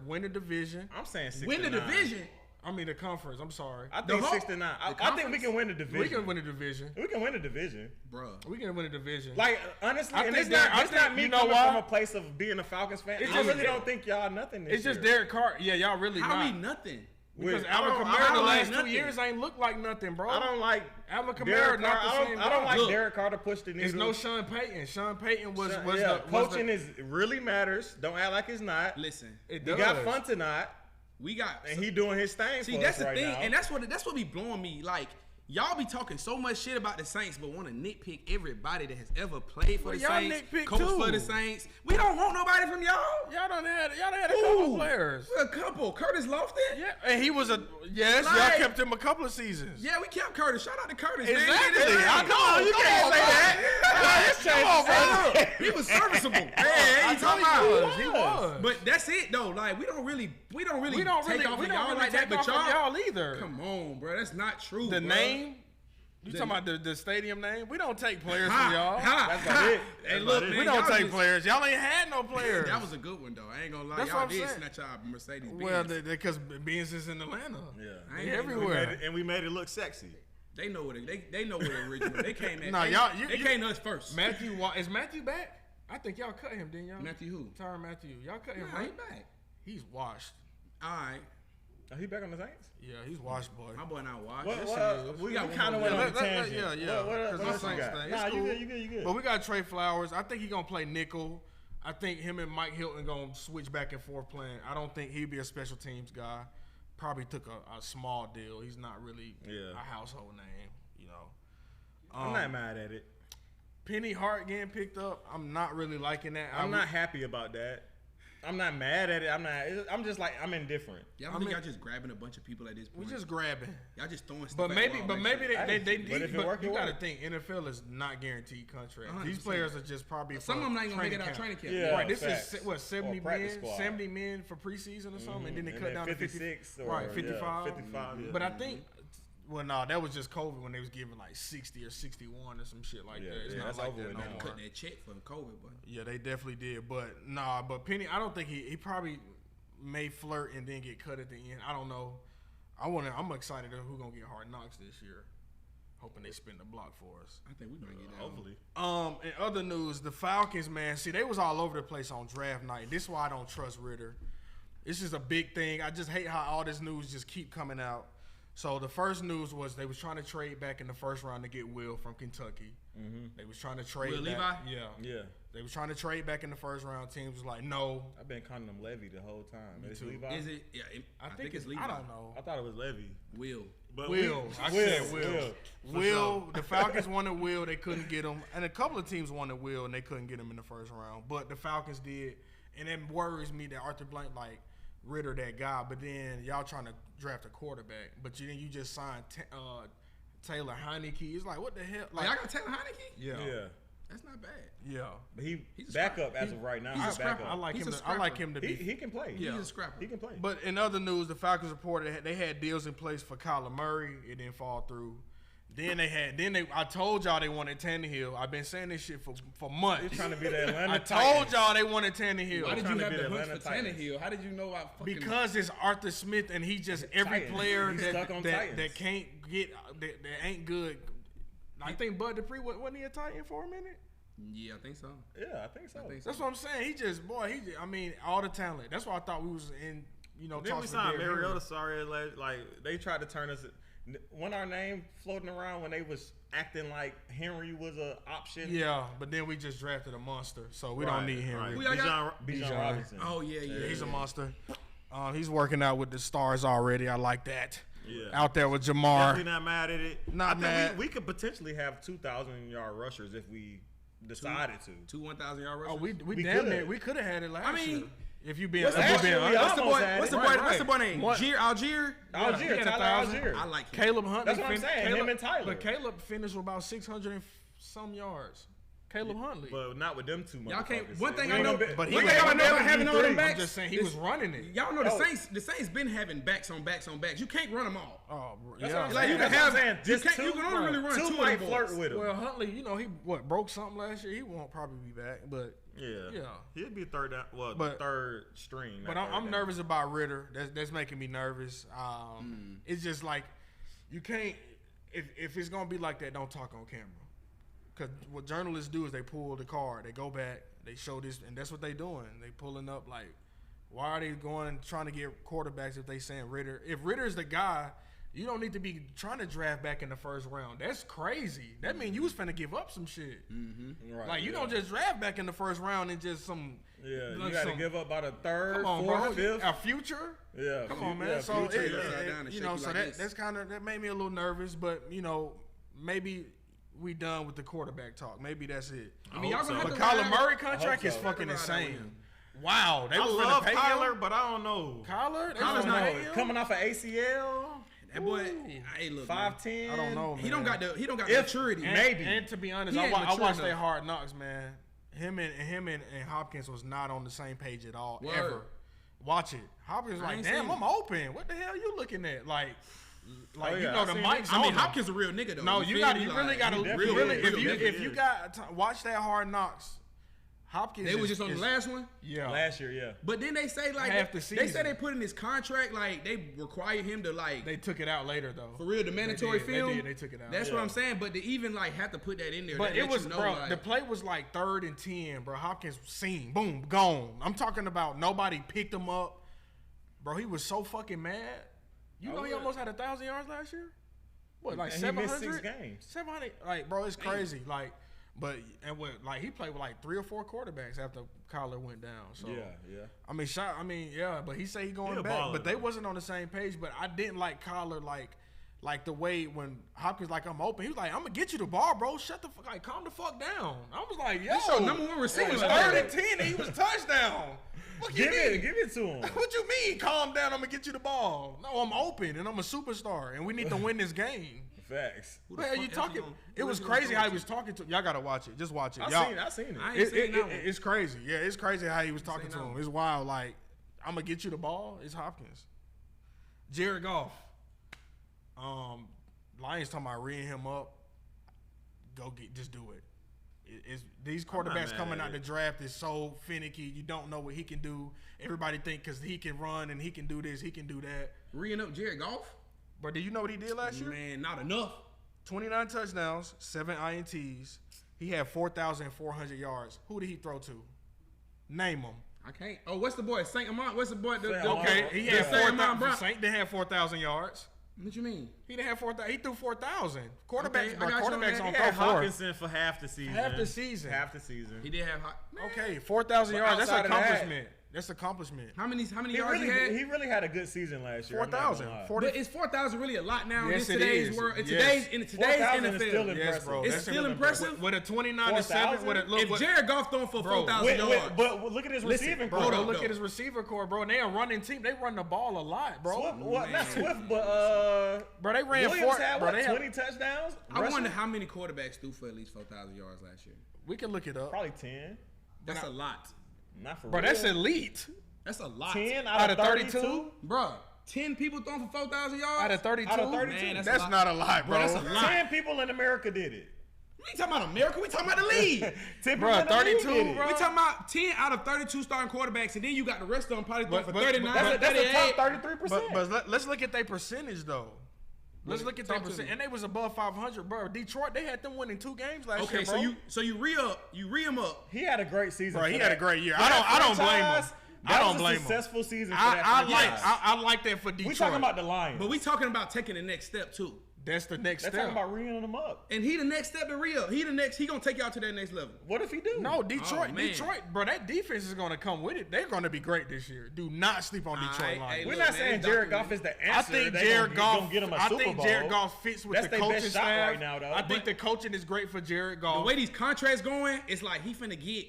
C: Win the division.
D: I'm saying 6
A: Win
D: to
A: the
D: 9.
A: division.
C: I mean the conference. I'm sorry.
D: I think 6 to 9. I think we can win the division.
C: We can win the division.
D: We can win the division,
A: Bro.
C: We can win the division.
D: Like honestly,
C: I
D: and
C: think
D: it's not me
C: you know
D: coming
C: why?
D: from a place of being a Falcons fan.
C: It's
D: I
C: just-
D: really don't think y'all nothing this
C: it's just
D: year.
C: Derek Carr. Yeah, y'all really
A: How
C: not.
A: we nothing?
C: Because
D: I
C: Alvin
D: don't
C: Kamara the
D: like
C: last 2
A: nothing.
C: years ain't looked like nothing, bro.
D: I don't like
C: Alvin Kamara
D: Derek
C: not
D: Carr.
C: the same
D: I don't
C: guy.
D: like
A: Look,
D: Derek Carr to push the needle.
C: It's no Sean Payton. Sean Payton was
D: coaching is really matters. Don't act like it's not.
A: Listen,
C: It
D: We
C: does.
D: got fun tonight,
A: we got.
D: and he doing his thing.
A: See,
D: for
A: that's
D: us
A: the
D: right
A: thing,
D: now.
A: and that's what be blowing me. Like, y'all be talking so much shit about the Saints, but want to nitpick everybody that has ever played for the
C: y'all
A: Saints,
C: nitpick
A: coached
C: too.
A: for the Saints. We don't want nobody from y'all.
C: Y'all done had a couple players.
A: A couple. Curtis Lofton.
C: Yeah, and he was y'all
A: Like-
C: kept him a couple of seasons.
A: Yeah, we kept Curtis. Shout out to Curtis.
C: Exactly.
A: Man. He did his thing.
C: I know, you can't say that.
A: He was serviceable.
C: I
A: Hey,
C: told
A: talking
C: he
A: about.
C: was.
A: But that's it though. Like we don't really
C: we don't
A: take
C: really,
A: off
C: we
A: of
C: don't
A: y'all
C: really
A: like that.
C: take
A: But
C: off of y'all either.
A: come on, bro. That's not true.
C: The
A: bro.
C: name. You talking about the stadium name? We don't take players
A: Ha,
C: from y'all.
A: ha,
D: That's
A: ha.
D: about it.
A: Hey,
D: That's
A: look,
D: about it.
A: man,
C: We don't
A: y'all
C: take
A: just-
C: players. Y'all ain't had no players.
A: That was a good one though. I ain't gonna lie.
C: That's what
A: Y'all
C: I'm
A: did
C: saying.
A: snatch our Mercedes Benz.
C: Well, because Benz is in Atlanta.
D: Yeah.
A: I
C: They
A: ain't
C: everywhere.
D: And we made it look sexy.
A: They know what they know what the original. They came at.
C: Nah,
A: they came to us first.
C: Is Matthew back? I think y'all cut him, didn't y'all?
A: Matthew who?
C: Tyrann Matthew. Y'all cut him,
A: Nah, he
C: right?
A: back.
C: He's washed.
A: All right,
D: Are he back on the Saints?
C: Yeah, he's washed, boy.
A: my boy not watch.
D: We
A: got
D: kind of
A: one
D: went
A: more
D: on a
C: game.
D: tangent.
C: Yeah.
D: What
C: Because
D: else
C: my
D: you got?
C: Saints thing,
D: Nah,
C: it's
D: you
C: cool.
D: good.
C: But we got Trey Flowers. I think he's gonna play nickel. I think him and Mike Hilton gonna switch back and forth playing. I don't think he'd be a special teams guy. Probably took a small deal. He's not really a household name, you know.
D: I'm not mad at it.
C: Penny Hart getting picked up. I'm not really liking that.
D: I'm not happy about that. I'm not mad at it. I'm just like I'm indifferent.
A: Y'all don't think y'all just grabbing a bunch of people at this point?
C: We just grabbing.
A: Y'all just throwing stuff.
C: But
A: at
C: maybe,
A: wall,
C: but
A: make
C: maybe
A: sure.
C: but you got to
D: work.
C: think NFL is not guaranteed contract.
A: 100%.
C: These players are just probably
A: Some
C: for
A: of them ain't gonna make it out
C: training
A: training camp.
D: Yeah.
C: Right, this
D: facts.
C: is what 70
D: Or practice
C: men,
D: squad.
C: 70 men for preseason or something, and then they
D: And
C: cut
D: then
C: down to 50,
D: 56 or
C: right, 55.
D: 55. Yeah.
C: But I think, well, no, that was just COVID when they was giving like 60 or 61 or some shit like
D: Yeah,
C: that. It's
D: yeah,
C: not
D: that's
C: like
D: over
C: that
D: with
C: no
D: now.
C: more.
A: Cut that check for COVID, but
C: Yeah, they definitely did, but nah, but Penny, I don't think he probably may flirt and then get cut at the end. I don't know. I'm excited to who gonna get Hard Knocks this year. Hoping they spin the block for us.
A: I think we might get that.
D: Hopefully.
C: In other news, the Falcons, man, see, they was all over the place on draft night. This is why I don't trust Ritter. This is a big thing. I just hate how all this news just keep coming out. So the first news was they was trying to trade back in the first round to get Will from Kentucky. They was trying to trade
A: Will
C: back.
A: Levi?
D: Yeah.
C: They was trying to trade back in the first round. Teams was like, no.
D: I've been calling him Levy the whole time.
C: Me
D: Is
C: too.
D: Levi?
A: Is it? Yeah, I think it's Levi.
C: I don't know.
D: I thought it was Levy.
A: Will.
D: But
C: Will. I said Will.
D: For
C: Will.
D: sure.
C: The Falcons wanted Will. They couldn't get him. And a couple of teams wanted Will, and they couldn't get him in the first round. But the Falcons did. And it worries me that Arthur Blank, like, Ritter that guy. But then y'all trying to draft a quarterback. But then you just signed Taylor Heineke. It's like, what the hell?
A: Like,
C: Like,
A: I got Taylor Heineke?
C: yeah.
A: That's not bad.
C: Yeah.
D: But
A: He's a
D: backup
A: scrapper.
D: as of right now.
A: He's a scrapper.
C: I like
A: He's
C: him.
A: a
C: I like
A: scrapper.
C: him to be.
D: He can play.
C: Yeah.
A: He's a scrapper.
D: He can play.
C: But in other news, the Falcons reported they had deals in place for Kyler Murray. It didn't fall through. I told y'all they wanted Tannehill. I've been saying this shit for months.
D: He's trying to be the Atlanta
C: I told y'all they wanted Tannehill.
A: Why did
D: trying
A: you
D: to
A: have
D: be
A: the
D: the
A: hunch for
D: Atlanta Titans.
A: Tannehill? How did you know I fucking...
C: Because it's Arthur Smith and he just every
D: Titans.
C: player
D: He's
C: that
D: stuck on
C: that
D: Titans.
C: can't get that ain't good. I think Bud Dupree wasn't he a Titan for a minute?
A: Yeah, I think so.
D: Yeah, I think so.
C: That's what I'm saying. I mean, all the talent. That's why I thought we was in,
D: Then we signed Mariota. Sorry, like they tried to turn us. When our name floating around when they was acting like Henry was an option.
C: Yeah, but then we just drafted a monster, so we don't need Henry.
D: Bijan Robinson.
C: Oh yeah, he's a monster. He's working out with the stars already. I like that. Yeah. Out there with Jamar.
D: Definitely not mad at it.
C: Not mad.
D: We could potentially have 2,000-yard rushers if we decided to.
A: Two 1,000-yard rushers.
C: Oh, we damn near. We could have had it last year. If you being,
A: what's the boy name? Algier.
C: Algier.
A: I like him.
C: Caleb Huntley.
D: That's what I'm saying. Him and Tyler.
C: But Caleb finished with about 600 and some yards. Caleb Huntley.
D: But not with them two.
A: Y'all can't. One thing I know.
C: But
A: one thing I know about having all them backs.
C: I'm just saying he was running it.
A: Y'all know the Saints been having backs on backs on backs. You can't run them all.
C: Oh,
A: yeah. Like you can have. You can only really run two
D: might flirt with him.
C: Well, Huntley, he broke something last year. He won't probably be back, but. Yeah,
D: he'll be third string.
C: But I'm nervous about Ritter. That's making me nervous. It's just like you can't. If it's gonna be like that, don't talk on camera. Because what journalists do is they pull the card, they go back, they show this, and that's what they doing. They pulling up like, why are they trying to get quarterbacks if they saying Ritter? If Ritter's the guy, you don't need to be trying to draft back in the first round. That's crazy. That means you was finna give up some shit.
D: Mm-hmm. Right,
C: like, you don't just draft back in the first round and just some...
D: Yeah, you got to give up about a third, fourth, fifth.
C: A future?
D: Yeah.
C: Come on, man.
D: Yeah,
C: so, that made me a little nervous, but, maybe we done with the quarterback talk. Maybe that's it.
A: I mean, y'all gonna have
C: to Kyler Murray contract is fucking insane. Wow.
D: I love Kyler, but I don't know.
C: Kyler's not
D: coming off an ACL.
A: That boy, hey, look,
D: 5'10".
C: I don't know, man.
A: He don't got maturity.
C: Maybe. And to be honest, I watched their Hard Knocks, man. Him and Hopkins was not on the same page at all, ever. Watch it. Hopkins like, damn, I'm open. What the hell are you looking at? Like the mic's on.
A: I mean, Hopkins a real nigga though.
C: No, you really got to if you got watch that Hard Knocks. Hopkins.
A: They was just on the last one.
C: Yeah,
D: last year. Yeah,
A: but then they say like
C: half the season.
A: They say they put in his contract like they require him to like.
C: They took it out later though.
A: For real, the mandatory film.
C: They took it out.
A: That's what I'm saying. But to even like have to put that in there.
C: But it was the play was like 3rd and 10, bro. Hopkins seen, boom, gone. I'm talking about nobody picked him up, bro. He was so fucking mad. He almost had 1,000 yards last year. What, like 700?
D: He missed 6 games.
C: 700, like, bro, it's crazy. Like. But he played with like 3 or 4 quarterbacks after Kyler went down. So
D: yeah.
C: But he said he going back. But they wasn't on the same page. But I didn't like Kyler like the way when Hopkins like I'm open. He was like, I'm gonna get you the ball, bro. Shut the fuck, like calm the fuck down. I was like, yo,
A: this your #1 receiver.
C: It was 3rd and 10 and he was touchdown.
D: Give it to him.
C: What you mean? Calm down. I'm gonna get you the ball. No, I'm open and I'm a superstar and we need to win this game.
D: Facts.
C: What the hell you talking? It was crazy how he was talking to. Y'all gotta watch it. Just watch it.
D: I seen it.
A: I ain't seen that one.
C: It's crazy. Yeah, it's crazy how he was talking to him. It's wild. Like, I'm gonna get you the ball. It's Hopkins. Jared Goff. Lions talking about reading him up. Just do it. These quarterbacks coming out the draft is so finicky. You don't know what he can do. Everybody think because he can run and he can do this, he can do that.
A: Reading up Jared Goff.
C: But do you know what he did last year?
A: Man, not enough.
C: 29 touchdowns, 7 INTs. He had 4,400 yards. Who did he throw to? Name them.
A: I can't. Oh, what's the boy? Saint Amant? What's the boy?
C: Okay, he had 4,000. Saint didn't have 4,000 yards.
A: What you mean?
C: He didn't have 4,000. He threw 4,000. Quarterbacks,
D: quarterbacks on throw Hawkinson for half the season.
C: Half the season.
A: He did have.
C: Okay, 4,000 yards. That's an accomplishment. That's accomplishment.
A: How many yards he had?
D: He really had a good season last year.
C: 4,000.
A: But is 4,000 really a lot now
C: in
A: today's world? In today's NFL,
D: is still impressive.
C: Yes, bro.
A: It's still impressive.
C: With a 29-7,
A: if Jared Goff throwing for 4,000 yards,
D: but look at his receiving core.
C: Look at his receiver core, bro. And they a running team. They run the ball a lot, bro.
D: Not Swift, but
C: bro, they ran
D: Williams had 20 touchdowns.
A: I wonder how many quarterbacks threw for at least 4,000 yards last year.
C: We can look it up.
D: Probably 10.
A: That's a lot.
D: Not for
C: real. Bro, that's elite.
A: That's a lot.
D: 10 out of 32?
A: Bro, 10 people throwing for 4,000 yards?
C: Out of 32?
A: Man,
C: that's not a lot, bro.
A: That's a lot.
D: 10 people in America did it.
A: We ain't talking about America. We talking about the league.
D: 10
C: bro, 32, bro.
A: We talking about 10 out of 32 starting quarterbacks, and then you got the rest of them probably throwing for 39,
D: that's
A: 38.
D: the top 33%.
C: But let's look at their percentage, though. Let's look at that percent. And they was above 500, bro. Detroit, they had them winning 2 games last year, bro.
B: Okay, so you re him up.
D: He had a great season.
C: Bro, he had a great year. I don't blame him. I don't blame him.
D: Successful season for that.
C: I like that for Detroit.
D: We talking about the Lions.
B: But we talking about taking the next step, too.
C: That's the next step.
D: They're talking about reeling them up.
B: And he the next step to re-up. He gonna take y'all to that next level.
D: What if he do?
C: No, Detroit, bro, that defense is gonna come with it. They're gonna be great this year. Do not sleep on Detroit Lions.
D: We're not saying Jared Goff is the answer.
C: I think Jared Goff
D: get him a Super Bowl.
C: Jared Goff fits with the coaching staff
D: right now, though.
C: I think the coaching is great for Jared Goff.
B: The way these contracts going, it's like he finna get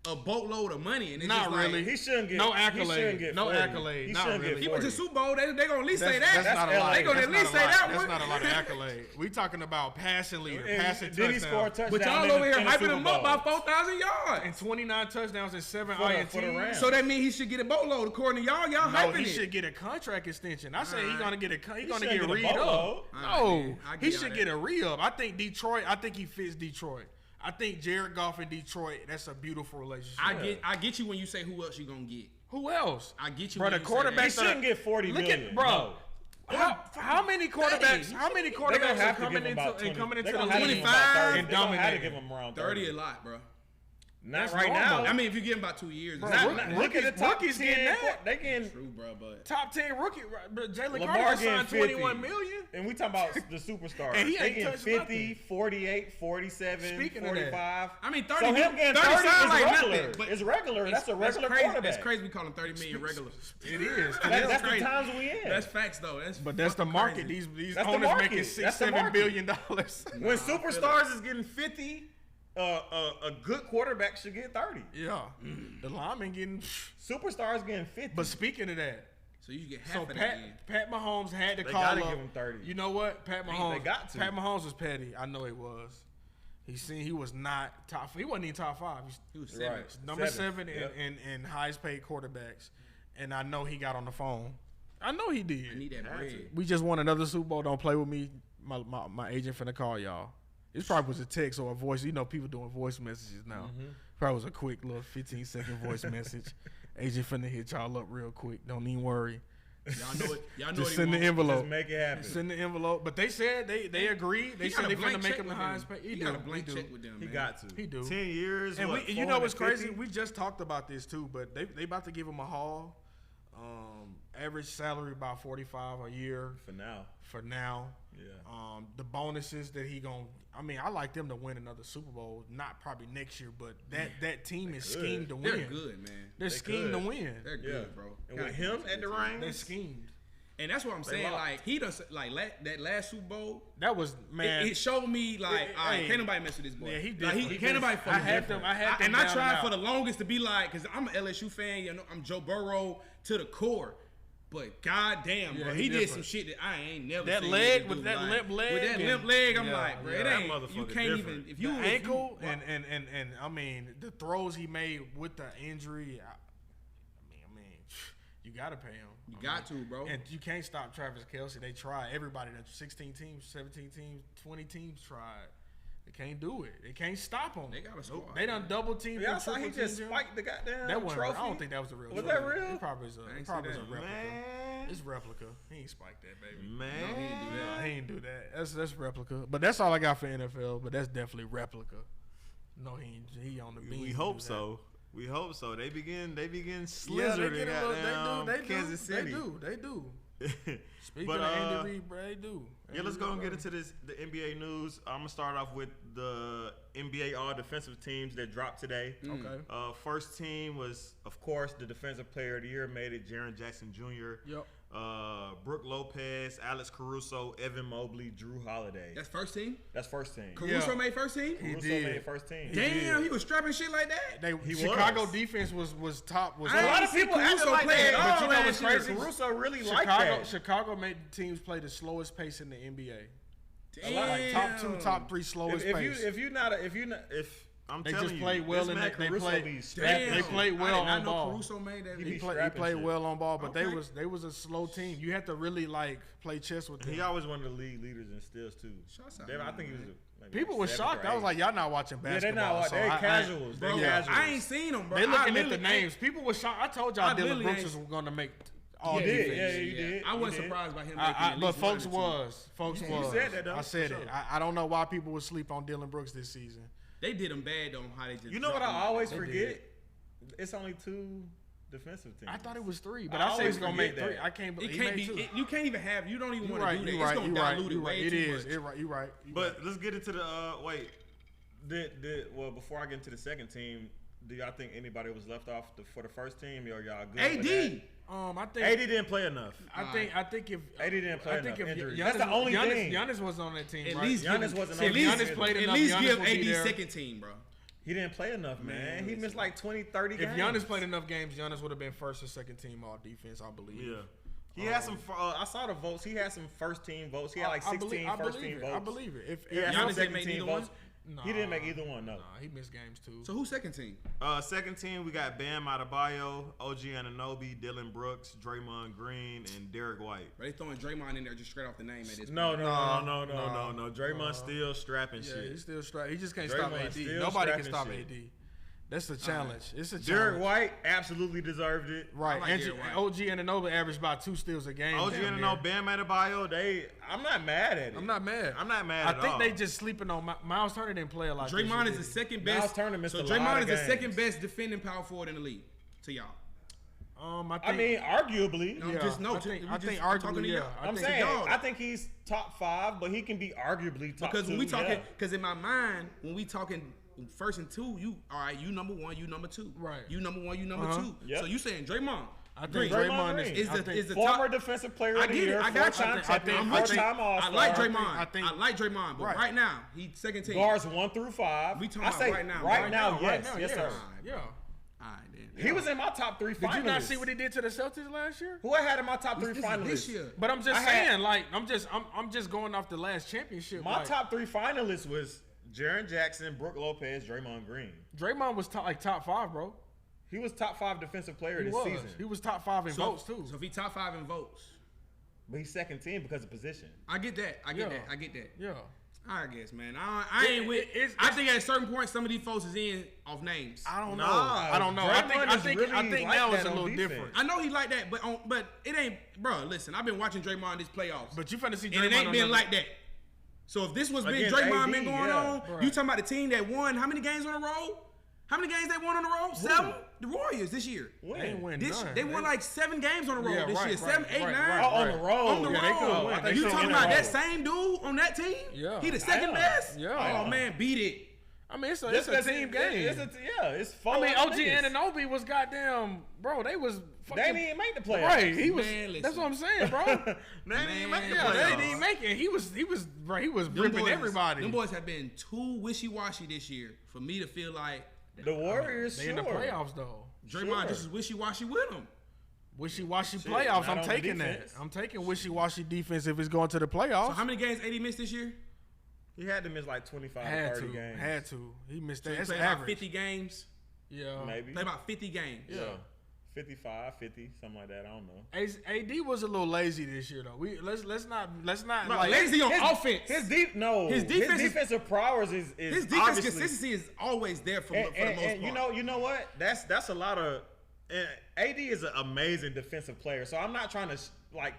B: a boatload of money, and it's
C: not
B: just
C: really.
B: Like,
D: he shouldn't get
C: no accolade. No accolade. Not really.
B: He went to Super Bowl. They gonna at least say that.
C: That's not a lot.
B: They gonna at least say that one.
C: That's not a lot of accolade. We talking about passing leader, passing touchdown.
D: Did he score a touchdown?
B: But y'all over here hyping him up by 4,000 yards
C: and 29 touchdowns and 7 INTs.
B: So that means he should get a boatload according to y'all. Y'all hyping it.
C: No, he should get a contract extension. I say he's gonna get re-up. No, he should get a re-up. I think Detroit. I think he fits Detroit. I think Jared Goff and Detroit, that's a beautiful relationship.
B: I get you when you say who else you gonna get.
C: Who else?
B: I get you.
C: Bro, the quarterback
D: shouldn't get $40 million.
C: Bro. No. How many quarterbacks? How many quarterbacks are coming into the league
B: 25
C: and dominating?
D: Give him around
B: 30 a lot, bro.
D: Not right now.
B: I mean, if you give him about 2 years,
C: bro,
D: look at the top
C: rookies
D: 10.
C: Getting that.
D: They getting
B: true, bro. But
C: top 10 rookie. Jalen
D: Lamar
C: Carter signed $21 million.
D: And we talking about the superstars.
C: And he
D: they
C: ain't
D: getting 50,
C: nothing.
D: 48, 47,
C: Speaking
D: 45.
B: I mean, 30.
D: So him getting
B: 30
D: 30
B: sound
D: is
B: like
D: regular.
B: nothing. But
D: it's regular. That's a regular quarterback.
B: It's crazy we call him 30 million regular.
C: It is.
D: That's the times we in.
B: That's facts though.
C: That's the market.
B: Crazy.
C: These owners making $6-7 billion.
D: When superstars is getting 50. A good quarterback should get 30.
C: Yeah, the lineman getting
D: superstars getting 50.
C: But speaking of that,
B: so you get half of
C: Pat Mahomes had to call up. Give him 30. You know what? Pat Mahomes. Pat Mahomes was petty. I know he was. He was not top. He wasn't even top 5.
B: He was 7.
C: Right. Number 7 in highest paid quarterbacks. And I know he got on the phone. I know he did.
B: I need that bread.
C: We just won another Super Bowl. Don't play with me. My agent finna call y'all. It probably was a text or a voice. You know, people doing voice messages now. Probably was a quick little 15-second voice message. Agent finna hit y'all up real quick. Don't even worry.
B: Y'all know it.
C: Just send the envelope.
D: Just make it happen.
C: Send the envelope. But they said they agreed. They said they finna make him the highest paid.
B: He got a blank check with them.
D: He got to.
C: He do.
D: 10 years.
C: And you know what's crazy? We just talked about this too. But they about to give him a haul. Average salary about 45 a year for now. Yeah. The bonuses that he gonna. I mean, I like them to win another Super Bowl. Not probably next year, but that team is schemed to win.
B: They're good, man.
C: They're schemed to win.
B: They're good, bro.
D: And with him at the reins,
C: they're schemed.
B: And that's what I'm saying. Like he does, like that last Super Bowl.
C: That was man.
B: It showed me like, all right, can't nobody mess with this boy.
C: Yeah, he did.
B: Like, can't nobody fuck with him.
C: I had them.
B: And I tried for the longest to be like, because I'm an LSU fan. You know, I'm Joe Burrow to the core. But goddamn, bro, he did some shit that I ain't never seen.
C: That leg with that limp leg.
B: With that limp leg, I'm like, bro, it ain't. You can't even. If you
C: ankle and I mean the throws he made with the injury. I mean, you gotta pay him.
B: You got to, bro.
C: And you can't stop Travis Kelce. They tried. Everybody, that 16 teams, 17 teams, 20 teams tried. They can't do it. They can't stop him.
B: They got a squad.
C: They done double team.
D: Yeah, I saw he just spiked the goddamn trophy.
C: I don't think that was the real.
D: Was that real?
C: It probably was a replica.
D: Man.
C: It's replica. He ain't spiked that, baby.
D: Man.
C: No, he ain't do that. He ain't do that. That's replica. But that's all I got for NFL. But that's definitely replica. No, he on the beam.
D: We hope so. We hope so. They begin slithering down Kansas City.
C: They do. Speaking of Andy Reid, bro, they do.
D: Yeah, let's go and get into the NBA news. I'm gonna start off with the NBA All Defensive teams that dropped today.
C: Okay.
D: First team was, of course, the Defensive Player of the Year made it. Jaren Jackson Jr.
C: Yep.
D: Brooke Lopez, Alex Caruso, Evan Mobley, Drew Holiday.
B: That's first team?
D: That's first team.
B: Caruso made first team?
D: Caruso made first team.
B: Damn, he was strapping shit like that?
C: Chicago defense was top.
B: A lot of people Caruso played all
C: but you know what's crazy?
D: Caruso really liked that.
C: Chicago made teams play the slowest pace in the NBA.
B: Damn.
C: Like top 2, top 3 slowest pace.
D: I'm
C: they
D: telling
C: just played well in that. They played well on ball.
B: Caruso made that.
C: He played well on ball, but they was a slow team. You had to really like play chess with them.
D: He always one of the league leaders in steals too. I think he was.
C: People were shocked. I was like, y'all not watching basketball.
D: They're casuals.
B: Bro,
D: casuals.
B: I ain't seen them, bro.
C: They looking at the names. People were shocked. I told y'all Dylan Brooks was going to make all
B: defense.
C: defense.
D: Yeah, you did.
B: I wasn't surprised by him making at
C: But
B: least
C: folks
B: one or two.
C: was.
D: You said that, though.
C: I said
D: For
C: it.
D: sure.
C: I don't know why people would sleep on Dylan Brooks this season.
B: They did them bad on how they just.
D: You know what
B: dropped
D: I
B: him.
D: always
C: They
D: forget? It's only 2 defensive teams.
C: I thought it was 3, but
D: I
C: I say
D: always
C: he's gonna make
D: forget
C: 3.
D: that.
C: I can't believe
B: It can't be.
C: 2.
B: You can't even have. You don't even
C: You
B: want
C: right.
B: to do that.
C: You
B: It's
C: right.
B: gonna
C: You
B: dilute
C: right.
B: it
C: You
B: way
C: right. It
B: too
C: is.
B: much.
C: You right.
D: But let's get into the wait. Well, before I get into the second team, do y'all think anybody was left off for the first team? Or y'all good?
B: AD.
D: With that?
C: I think
D: AD didn't play enough.
C: I think if
D: AD didn't play enough. Injuries.
C: Giannis,
D: That's the only thing.
C: Giannis was on that team.
B: At
C: right?
B: least
D: Giannis wasn't
B: at
D: on
B: least,
D: Giannis
C: played
B: at
C: enough,
B: least
C: Giannis
B: give
C: will be
B: AD
C: there.
B: second team, bro.
D: He didn't play enough, man. He missed like 20, 30
C: If
D: games.
C: Giannis played enough games, Giannis would have been first or second team all defense, I believe.
D: Yeah. He had some. I saw the votes. He had some first team votes. He had like 16 first team votes.
C: I believe it. If
D: He had
B: Giannis
D: some
B: didn't
D: second
B: make
D: team
B: either
D: votes.
C: Nah,
D: He didn't make either one. No.
C: Nah, he missed games too.
B: So who's second team?
D: Second team, we got Bam Adebayo, OG Anunoby, Dylan Brooks, Draymond Green, and Derek White.
B: But they throwing Draymond in there just straight off the name at this
D: No.
B: point.
D: Draymond still strapping
C: Yeah,
D: shit.
C: he's still strapped. He just can't
D: Draymond
C: stop AD.
D: still
C: Nobody can
D: strapping
C: stop
D: shit.
C: AD. That's the challenge. It's a challenge.
D: Derek White absolutely deserved it.
C: Right.
B: I like Derek White.
C: OG Anunoby averaged about 2 steals a game.
D: OG
C: damn
D: Anunoby,
C: near.
D: Bam Adebayo, I'm not mad at it.
C: I'm not mad.
D: I'm not mad
C: I
D: at all.
C: think they just sleeping on Miles Turner didn't play a lot.
B: Draymond
C: this
B: is the
C: year,
B: second
D: Miles
B: best.
D: Turner missed
B: So
D: a lot
B: Draymond
D: of
B: is the second
D: games.
B: best defending power forward in the league to y'all.
D: I mean, arguably.
B: No,
C: Yeah,
B: just no.
C: I think
B: I'm talking
C: arguably,
B: to
C: yeah.
B: y'all.
D: I'm
C: think-
D: saying,
B: y'all.
D: I think he's top 5, but he can be arguably top 2.
B: Because when we talking,
D: yeah.
B: because in my mind, when we talking first and 2, you all right? You number 1, you number 2.
C: Right.
B: You number 1, you number 2.
D: Yep.
B: So you saying Draymond?
C: I think
B: Green.
C: Draymond
D: Green.
C: is
B: I think-
C: the
D: Former
B: top.
D: defensive player
B: I
D: of the
B: get it.
D: year,
B: I got you.
D: four-time champion,
B: I'm with you.
D: four-time
B: I
D: All-Star.
B: like Draymond.
C: I think-
B: I like Draymond, but
C: Right.
B: right now he's second team.
D: Guards 1 through 5.
B: We talking
D: I
B: about
D: say
B: right now.
D: Right now,
C: right
D: yes,
C: now,
D: yes,
C: yeah.
D: sir.
C: Yeah.
B: All right, then.
D: He was in my top 3 finalists.
C: Did you not see what he did to the Celtics last year?
D: Who I had in my top 3
B: This is
D: finalists?
B: this year.
C: But I'm just
D: I
C: saying,
D: had-
C: like, I'm just going off the last championship.
D: My
C: like,
D: top 3 finalists was Jaren Jackson, Brook Lopez, Draymond Green.
C: Draymond was top 5, bro.
D: He was top 5 defensive player
C: He
D: this
C: was.
D: season.
C: He was top 5 in
B: So,
C: votes too.
B: So if he top 5 in votes,
D: But he's second team because of position.
B: I get that. I get
C: Yeah.
B: that. I get that.
C: Yeah.
B: I guess, man. I ain't with. I think at a certain point, some of these folks is in off names.
C: I don't know.
D: Nah,
C: I don't know. I
D: Draymond is
C: think
D: really
C: I think
D: like
C: now it's
D: that
C: a
D: on
C: little
D: defense.
C: different.
B: I know he like that, but it ain't, bro. Listen, I've been watching Draymond this playoffs,
C: But you finna see
B: and
C: Draymond
B: it ain't
C: on
B: been
C: the-
B: like that. So if this was been
D: Against
B: Draymond
D: AD,
B: been going
D: yeah.
B: on,
C: Right.
B: you talking about the team that won how many games on a row? How many games they won on a row? 7. The Warriors this year.
C: They ain't win none.
B: They won like 7 games on a row
C: Yeah,
B: this
C: right,
B: year. 7, 8, 9.
C: right,
D: Oh, on the road.
B: On the
C: Yeah, they couldn't
B: road.
C: win. They
B: You
C: couldn't
B: talking
C: win
B: about
C: the
B: that
C: road.
B: same dude on that team?
C: Yeah.
B: He the second best?
C: Yeah.
B: Oh, man, beat it.
C: I mean, it's a
D: Just 'cause
C: team
D: it-
C: game.
D: It's 4
C: I mean, OG
D: niggas.
C: Anunoby was goddamn, bro. They was
D: They
C: fucking
D: didn't even make the playoffs.
C: right. He was.
B: Man, listen.
C: That's what I'm saying, bro.
D: They didn't even make the
C: Yeah, they
D: playoffs.
C: didn't make it. He was, bro. He was
B: Them
C: ripping
B: boys-
C: everybody.
B: Them boys have been too wishy-washy this year for me to feel like
D: The Warriors,
C: They in the playoffs though.
B: Draymond
D: Sure.
B: just is wishy-washy with them.
C: Wishy-washy
D: Shit,
C: playoffs.
D: not
C: I'm
D: on
C: taking
D: defense.
C: that. I'm taking wishy-washy defense if it's going to the playoffs.
B: So how many games AD missed this year?
D: He had to miss like 25
C: had
D: to 30
C: to.
D: games.
C: Had to. He missed that.
B: He
C: That's
B: played about
C: average.
B: 50 games.
C: Yeah.
D: Maybe.
B: Played about 50 games.
D: Yeah. 55, 50, something like that. I don't know.
C: AD was a little lazy this year though. Let's not
B: No,
C: like
B: lazy on
D: his-
B: offense.
D: His
B: His defense is-
D: defensive prowess is
B: His defense
D: obviously-
B: consistency is always there for the most
D: and
B: part.
D: you know what? That's a lot of. And AD is an amazing defensive player, so I'm not trying to like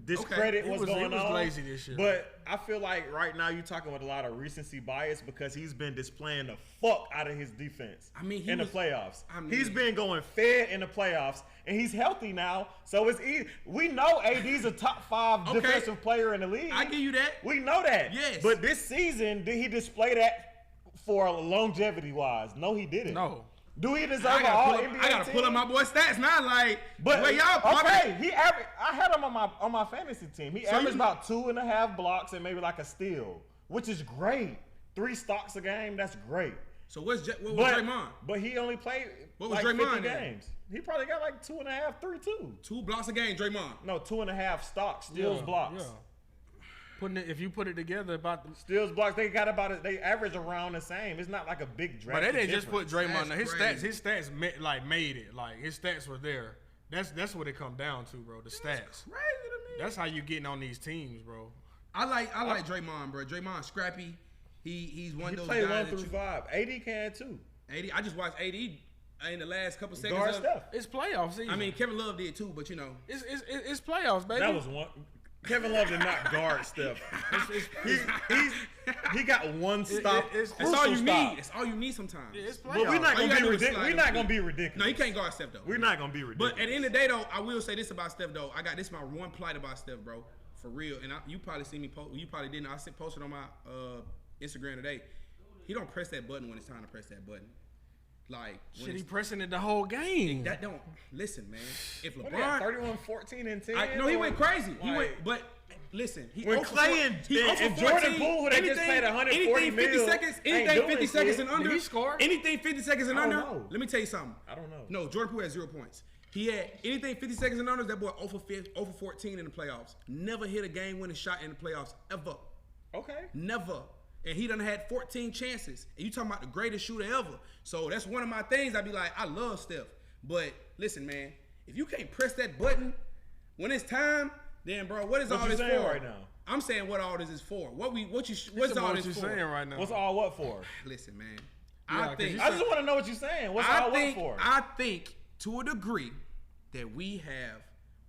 D: discredit
C: He
D: what's
C: was
D: going on.
C: lazy this year.
D: But I feel like right now you're talking with a lot of recency bias because he's been displaying the fuck out of his defense.
B: I mean, he
D: in
B: was-
D: the playoffs,
B: I mean-
D: he's been going fed in the playoffs, and he's healthy now. So it's easy. We know AD's a top 5
B: Okay.
D: defensive player in the league.
B: I give you that.
D: We know that.
B: Yes.
D: But this season, did he display that for longevity wise? No, he didn't.
C: no.
D: Do he deserve
B: I
D: an
B: gotta
D: all
B: pull up,
D: NBA
B: I gotta
D: team?
B: pull up my boy stats now. Like,
D: But
B: where y'all
D: okay, he averaged. I had him on my fantasy team. He
B: So
D: averaged
B: you-
D: about 2.5 blocks and maybe like a steal, which is great. 3 stocks a game, that's great.
B: So what was
D: But
B: Draymond?
D: But he only played
B: What was
D: like
B: Draymond
D: 50
B: then?
D: games. He probably got like 2.5, 3 too.
B: 2 blocks a game, Draymond.
D: No, 2.5 stocks, steals, blocks.
C: Yeah. If you put it together about the,
D: Steals, blocks. They got about it. They average around the same. It's not like a big draft.
C: but they didn't just put Draymond.
B: That's
C: His stats made it. Like his stats were there. That's what it come down to, bro. The stats.
B: Crazy to me.
C: That's how you getting on these teams, bro.
B: I like Draymond, bro. Draymond scrappy. He's one
D: He
B: of those
D: played
B: guys
D: 1 through 5. AD can too.
B: AD. I just watched AD in the last couple seconds.
D: Guard Steph.
C: It's playoff season.
B: I mean, Kevin Love did too, but you know,
C: it's playoffs, baby.
D: That was one. Kevin Love did not guard Steph. He got one stop.
B: That's all you need. It's all you need sometimes.
C: Yeah, it's playoffs.
D: But we're not gonna be ridiculous. We're not gonna be ridiculous.
B: No, you can't guard Steph though.
D: We're not gonna be ridiculous.
B: But at the end of the day though, I will say this about Steph though. I got this my one plight about Steph, bro. For real. And you probably see me post. You probably didn't. I posted on my Instagram today. He don't press that button when it's time to press that button. Like,
C: shit, he pressing it the whole game.
B: That don't listen, man. If
D: LeBron 31, 14, and 10.
B: No, he went crazy. He went, but listen,
D: when Clay and Jordan Poole, who they just paid 140 million,
B: 50 seconds, anything 50 seconds and under.
C: Did he score?
B: Anything 50 seconds and under.
D: Know.
B: Let me tell you something.
D: I don't know.
B: No, Jordan Poole had 0 points. He had anything 50 seconds and under. That boy 0 for 14 in the playoffs. Never hit a game-winning shot in the playoffs ever.
D: Okay.
B: Never. And he done had 14 chances. And you talking about the greatest shooter ever. So that's one of my things. I'd be like, I love Steph. But listen, man, if you can't press that button when it's time, then bro, what is all this for
D: right now?
B: I'm saying what all this is for. What's all this for?
C: Saying right now?
D: What's all what for?
B: Listen, man.
C: Yeah,
B: I
D: just want to know what you're saying. What's all what for?
B: I think to a degree that we have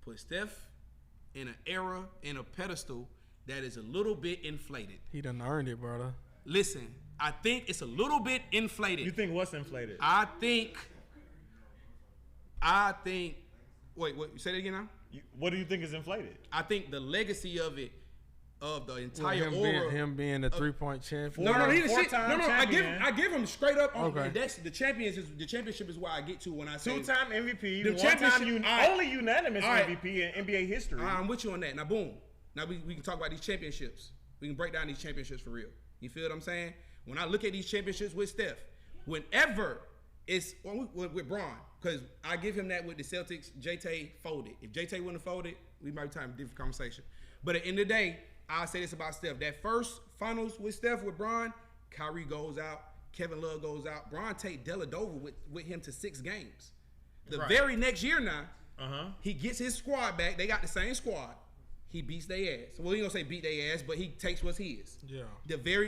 B: put Steph in an era, in a pedestal that is a little bit inflated.
C: He done earned it, brother.
B: Listen, I think it's a little bit inflated.
D: You think what's inflated?
B: I think. Wait, say that again now?
D: What do you think is inflated?
B: I think the legacy of it, of the entire aura.
C: Him being the 3-point champion.
B: No, he the shit. No,
D: champion.
B: I give him straight up.
C: Okay.
B: That's the championship is where I get to when I say
D: 2-time MVP,
B: the
D: one-time only unanimous MVP in NBA history.
B: I'm with you on that. Now, boom. Now we can talk about these championships. We can break down these championships for real. You feel what I'm saying? When I look at these championships with Steph, whenever it's with Bron, because I give him that with the Celtics, JT folded. If JT wouldn't have folded, we might be having a different conversation. But at the end of the day, I'll say this about Steph. That first finals with Steph, with Bron, Kyrie goes out, Kevin Love goes out. Bron take Dellavedova with him to 6 games. The very next year now, he gets his squad back. They got the same squad. He beats their ass. Well, he don't say beat their ass, but he takes what's his.
C: Yeah.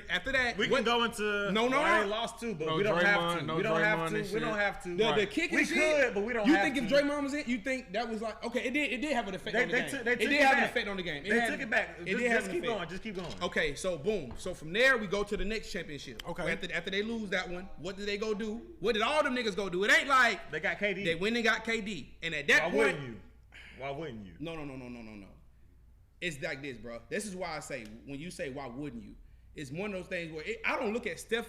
B: After that,
D: we can go into.
B: No.
D: They lost too, but we don't have to. We don't have to. We don't have to.
B: The kicking
D: we
B: shit,
D: could, but we don't.
B: You
D: have
B: think
D: to.
B: if Draymond was in, you think that was like okay? It did have an effect on the game.
D: It
B: did have an effect on the game.
D: They took it back. Just keep going. Just keep going.
B: Okay, so boom. So from there we go to the next championship.
C: Okay.
B: After they lose that one, what did they go do? What did all them niggas go do? It ain't like
D: they got KD.
B: They went and got KD, and at that point,
D: why wouldn't you?
B: No. It's like this, bro. This is why I say, when you say, why wouldn't you? It's one of those things where I don't look at Steph.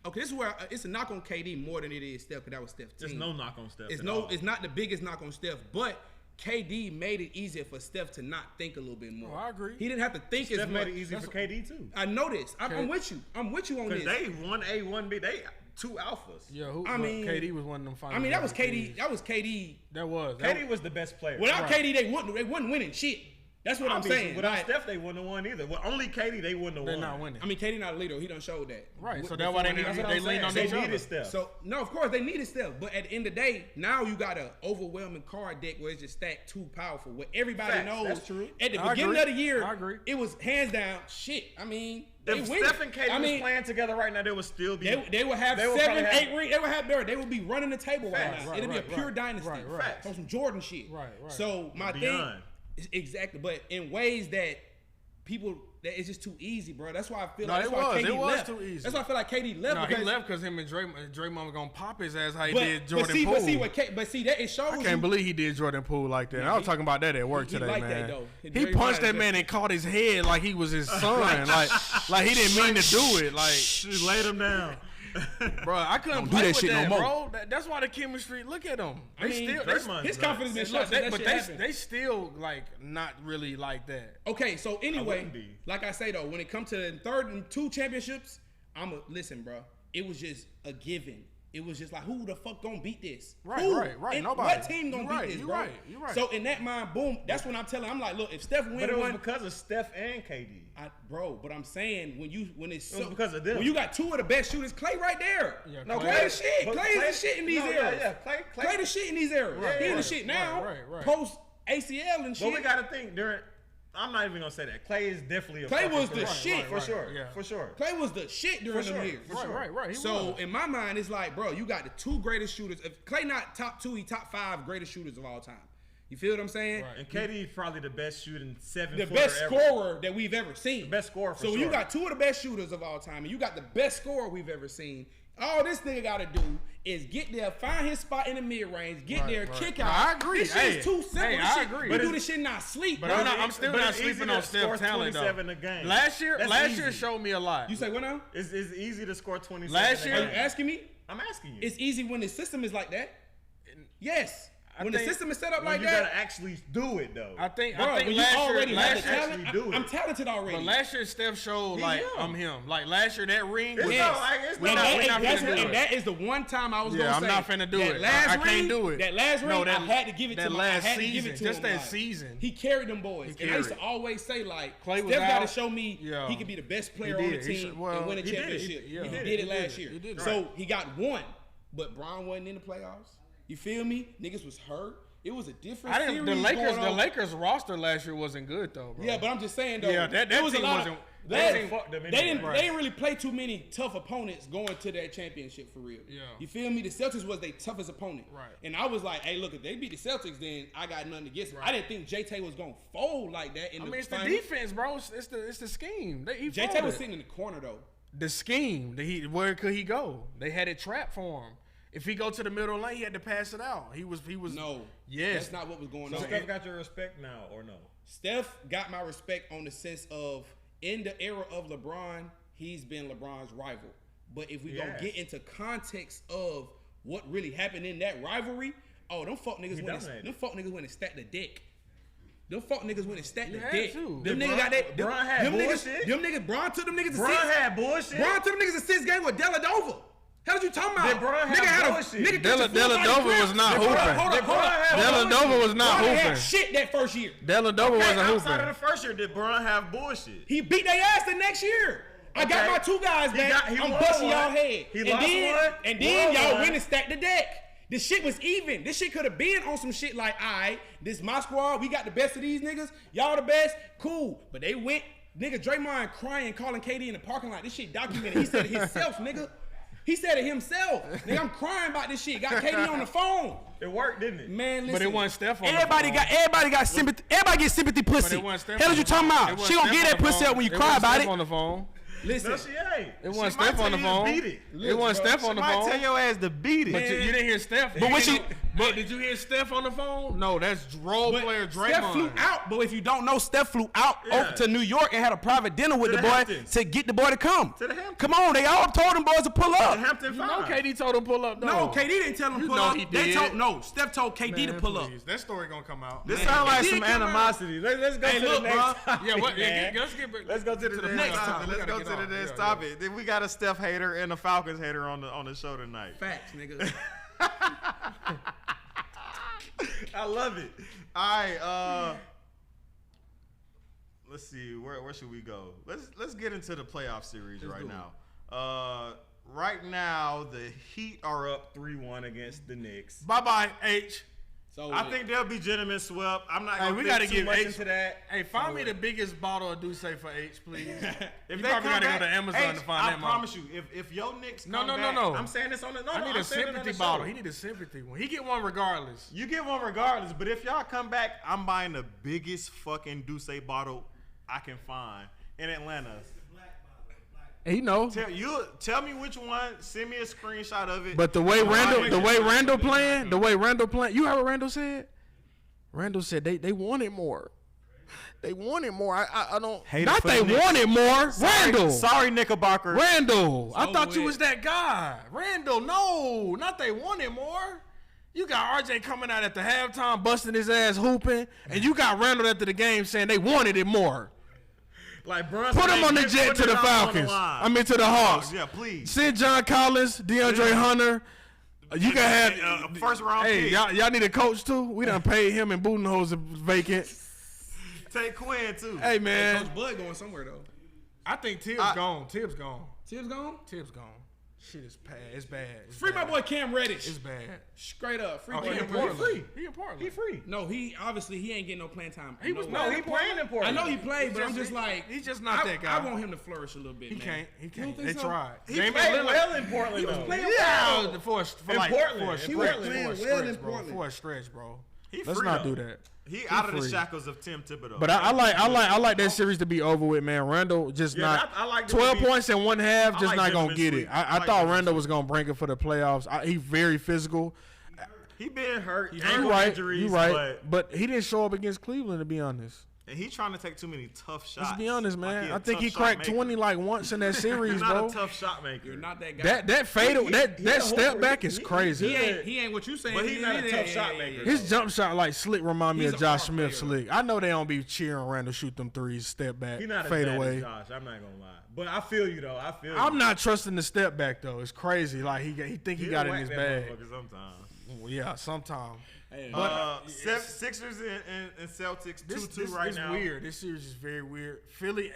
B: Okay, this is where it's a knock on KD more than it is Steph, because that was Steph's team.
D: There's no knock on Steph.
B: It's not the biggest knock on Steph, but KD made it easier for Steph to not think a little bit more.
C: Oh, I agree.
B: He didn't have to think as much.
D: Steph made it easier for KD too.
B: I know this. I'm with you. I'm with you on this.
D: Because they 1A, 1B. They 2 alphas.
C: Yeah,
B: KD
C: was one of them finals.
B: I mean, that was KD. That was KD.
C: KD
D: was the best player.
B: Without KD, they wouldn't winning shit. That's what I'm saying.
D: Without Steph, they wouldn't have won either. Well, only KD, they wouldn't have won.
C: They're not winning.
B: I mean, KD not a leader. He done showed that.
C: Right. So that's why they lean on each other.
D: Steph.
B: So no, of course they needed Steph. But at the end of the day, now you got an overwhelming card deck where it's just stacked too powerful. Where everybody knows.
D: That's true.
B: At the beginning of the year, it was hands down shit. I mean,
D: if Steph and KD was playing together right now, they would still be.
B: They would have 7, 8 rings. They would have. They would be running the table right now. It'd be a pure dynasty.
C: Right.
B: So some Jordan shit.
C: Right.
B: So my thing. Exactly, but in ways that people, that it's just too easy, bro. That's why I feel like KD left.
C: Too easy.
B: That's why I feel like KD left.
C: No, he left because him and Draymond was gonna pop his ass how he did Jordan
B: Poole.
C: But
B: see that it shows.
C: I can't believe he did Jordan Poole like that. I was talking about that at work today,
B: like
C: man.
B: That, though.
C: He punched that man and caught his head like he was his son, like he didn't mean to do it. Like
D: just laid him down.
C: Bro, I couldn't play with that, bro. That's why the chemistry. Look at him.
B: His confidence been shot.
C: But they still like not really like that.
B: Okay, so anyway, like I say though, when it comes to the third and 2 championships, listen, bro. It was just a given. It was just like, who the fuck gonna beat this?
C: Right. Nobody.
B: What team gonna beat this, bro?
C: You're right.
B: So in that mind, boom. That's when I'm telling. I'm like, look, if Steph win,
D: but it was because of Steph and KD.
B: Bro, but I'm saying when it's so,
D: because of them.
B: When you got 2 of the best shooters, Clay right there.
C: Yeah,
B: no, Clay the shit. Clay is the shit in these eras.
D: Yeah,
B: Clay the shit in these eras. He in the shit now.
C: Right.
B: Post ACL and shit.
D: But we gotta think during I'm not even gonna say that. Clay is definitely a
A: Clay was the shit
D: for sure. Yeah, for sure.
A: Clay was the shit during them years.
C: Right.
A: So in my mind, it's like, bro, you got the 2 greatest shooters. If Clay not top 2, he top 5 greatest shooters of all time. You feel what I'm saying?
D: Right. And KD is probably the best shooting 7-footer
A: the best scorer that we've ever seen.
D: The best scorer for
A: So
D: sure.
A: when you got 2 of the best shooters of all time, and you got the best scorer we've ever seen, all this nigga got to do is get there, find his spot in the mid-range, get there, kick out.
C: I agree.
A: This shit is too simple.
C: I agree.
A: We do this shit not sleep,
C: but
A: bro.
C: I'm still not sleeping on Steph's talent, though.
D: A game.
C: Last year showed me a lot.
A: You say what now?
D: It's easy to score 27
C: Last year,
A: Are you asking me?
D: I'm asking you.
A: It's easy when the system is like that. Yes. When the system is set up like
D: you
A: that,
D: gotta actually do it though.
C: I think
A: when you already have the talent,
D: do it.
A: I'm talented already.
C: But last year, Steph showed I'm him. Like last year, that ring.
D: And
A: that is the one time I was gonna say.
C: I'm not finna do it. I can't do it.
A: That last ring, I had to give it to him.
C: I had to give it to him. Just that season,
A: he carried them boys. And I used to always say like, Steph got to show me he could be the best player on the team and win a championship. He did it last year. So he got 1, but Bron wasn't in the playoffs. You feel me? Niggas was hurt. It was a different series.
C: The Lakers roster last year wasn't good though, bro.
A: Yeah, but I'm just saying though.
C: Yeah, that
A: was
C: team
A: a lot
C: wasn't.
A: They didn't really play too many tough opponents going to that championship for real.
C: Yeah.
A: You feel me? The Celtics was their toughest opponent.
C: Right.
A: And I was like, hey, look, if they beat the Celtics, then I got nothing against them.
C: Right.
A: I didn't think J-Tay was gonna fold like that in the
C: it's
A: final.
C: the defense, bro. It's the scheme.
A: J-Tay was sitting in the corner though.
C: The scheme. Where could he go? They had it trapped for him. If he go to the middle lane, he had to pass it out. He was.
A: No.
C: Yes.
A: That's not what was going on.
D: Steph got your respect now, or no?
A: Steph got my respect on the sense of in the era of LeBron, he's been LeBron's rival. But if we gonna get into context of what really happened in that rivalry, them fuck niggas went and stacked the deck. Them fuck niggas went and stacked the deck. Them niggas got that.
D: Bron had bullshit.
A: Them niggas. Bron took them niggas to
D: Bron
A: 6.
D: had bullshit.
A: Bron took them niggas to 6 games with Dellavedova. Hell, you talking about?
D: Did Bron have bullshit?
C: Dellavedova was not hooping. Dellavedova was not hooping.
A: Had shit that first year.
C: Dellavedova wasn't hooping.
D: Outside of the first year, did Bron have bullshit?
A: He beat their ass the next year. I got my 2 guys back. I'm busting y'all head. And then y'all went and stacked the deck. This shit was even. This shit could have been on some shit like, all right, this my squad. We got the best of these niggas. Y'all the best. Cool. But they went, nigga, Draymond crying, calling KD in the parking lot. This shit documented. He said it himself, nigga. He said it himself. Nigga, I'm crying about this shit. Got KD on the phone.
D: It worked, didn't it?
A: Man, listen.
C: But it wasn't Steph on
E: Everybody got sympathy. Everybody get sympathy pussy. Hell, you talking about? She gonna get that pussy up when you cry about it.
C: On the phone.
A: Listen,
D: no, she ain't.
C: It wasn't Steph on the phone. It wasn't Steph on the phone.
D: Might tell your ass to beat it.
C: But you didn't hear Steph. But did you hear Steph on the phone? No, that's role player Draymond.
A: Steph flew out.
E: But if you don't know, Steph flew out over to New York and had a private dinner with the boy to get the boy to come.
D: To the Hamptons.
E: Come on, they all told them boys to pull up.
D: The Hampton
C: You know KD told him pull up, though.
A: No, KD didn't tell him pull up.
C: He did.
A: Steph told KD to pull up.
C: That story gonna come out.
D: This sounds like some animosity. Let's go to the next topic.
C: Let's
D: go to the next topic. Let's go to the next topic. Then we got a Steph hater and a Falcons hater on the show tonight.
A: Facts, nigga.
D: I love it. All right, let's see. Where should we go? Let's get into the playoff series right now. Right now, the Heat are up 3-1 against the Knicks.
C: Bye, H.
A: So
D: I think they'll be gentlemen swept. I'm not going to
C: gotta
D: give
C: H
D: into that.
C: Hey, find me the biggest bottle of Douce for H, please.
D: If
C: you
D: they
C: probably
D: come
C: gotta
D: back,
C: go to Amazon to find that.
D: I promise you, if your Knicks come back,
C: no.
D: I'm saying this on the
C: I need a sympathy bottle. He need a sympathy one. He get one regardless.
D: You get one regardless, but if y'all come back, I'm buying the biggest fucking Douce bottle I can find in Atlanta.
C: He know.
D: Tell me which one. Send me a screenshot of it.
C: But the way Randall playing, you heard what Randall said? Randall said they wanted more. They wanted more. I don't. Not they wanted more. Randall.
D: Sorry, Knickerbocker.
C: Randall. I thought you was that guy. Randall. No, not they wanted more. You got RJ coming out at the halftime, busting his ass, hooping, and you got Randall after the game saying they wanted it more.
D: Like Brunson,
C: put him on the jet to the Falcons. To the Hawks.
D: Yeah, please.
C: Send John Collins, DeAndre Hunter. You can have
D: first round.
C: Hey, y'all need a coach too. We done paid him and Budenholzer vacant.
D: Take Quinn too.
C: Hey man,
A: Coach Bud going somewhere though.
C: I think Tibbs gone. Tibbs gone.
A: Tibbs gone?
C: Tibbs gone. Shit is bad. It's bad.
A: Free my boy Cam Reddish.
C: It's bad.
A: Straight up. Free
C: He in
A: Cam
C: Portland.
A: Reddish.
C: He in Portland.
D: He free.
A: No, he ain't getting no playing time.
C: He was
D: He playing in Portland.
A: I know he played, but I'm just like
C: he's just not that guy.
A: I want him to flourish a little bit.
C: He
A: man.
C: can't.
A: think
C: They
A: so?
C: tried.
D: He played well in Portland.
A: He was
D: though.
A: playing
C: Yeah,
A: well.
C: for
D: Portland.
C: a
D: He
A: was
C: stretch,
A: playing
C: for a
A: well
C: stretch,
A: in
C: bro.
A: Portland.
C: For a stretch, bro.
D: He
C: Let's
D: free,
C: not
D: though.
C: do that.
D: He out of the
C: free.
D: shackles of Tim Thibodeau.
C: But I like that series to be over with, man. Randall just not.
D: I like
C: 12 points in one half, just
D: like
C: not
D: them
C: gonna
D: in
C: get
D: sweep.
C: it. I
D: I like
C: thought
D: them in
C: Randall
D: sweep.
C: was gonna bring it for the playoffs. He very physical.
D: He been hurt.
C: You
D: Ankle
C: right,
D: injuries,
C: you right. But he didn't show up against Cleveland, to be honest.
D: And he trying to take too many tough shots.
C: Let's be honest,
D: Like
C: man.
D: a
C: I think
D: tough
C: he
D: shot
C: cracked
D: maker.
C: 20 like once in that series,
D: He's not
C: bro.
D: a tough shot maker.
A: You're not that guy.
C: That fatal, that
D: a
C: step
D: whole-
C: back is
D: he-
C: crazy.
A: He ain't what you saying.
D: But he's not a
A: He-
D: tough
A: yeah,
D: shot
A: yeah,
D: maker.
A: yeah.
C: His jump shot like slick remind me
A: He's
C: of
A: a
C: Josh
A: hard
C: Smith
A: player.
C: slick. I know they don't be cheering Randall shoot them threes, step back,
D: He's not as
C: fade
D: bad
C: away.
D: as Josh. I'm not gonna lie. But I feel you though. I feel you.
C: I'm not trusting the step back though. It's crazy. Like he think he got it in his bag.
D: Sometimes.
C: Well, yeah, sometimes.
A: Hey,
D: Sixers and Celtics 2-2
C: This
D: right
C: is
D: now.
C: weird. This series is very weird. Philly.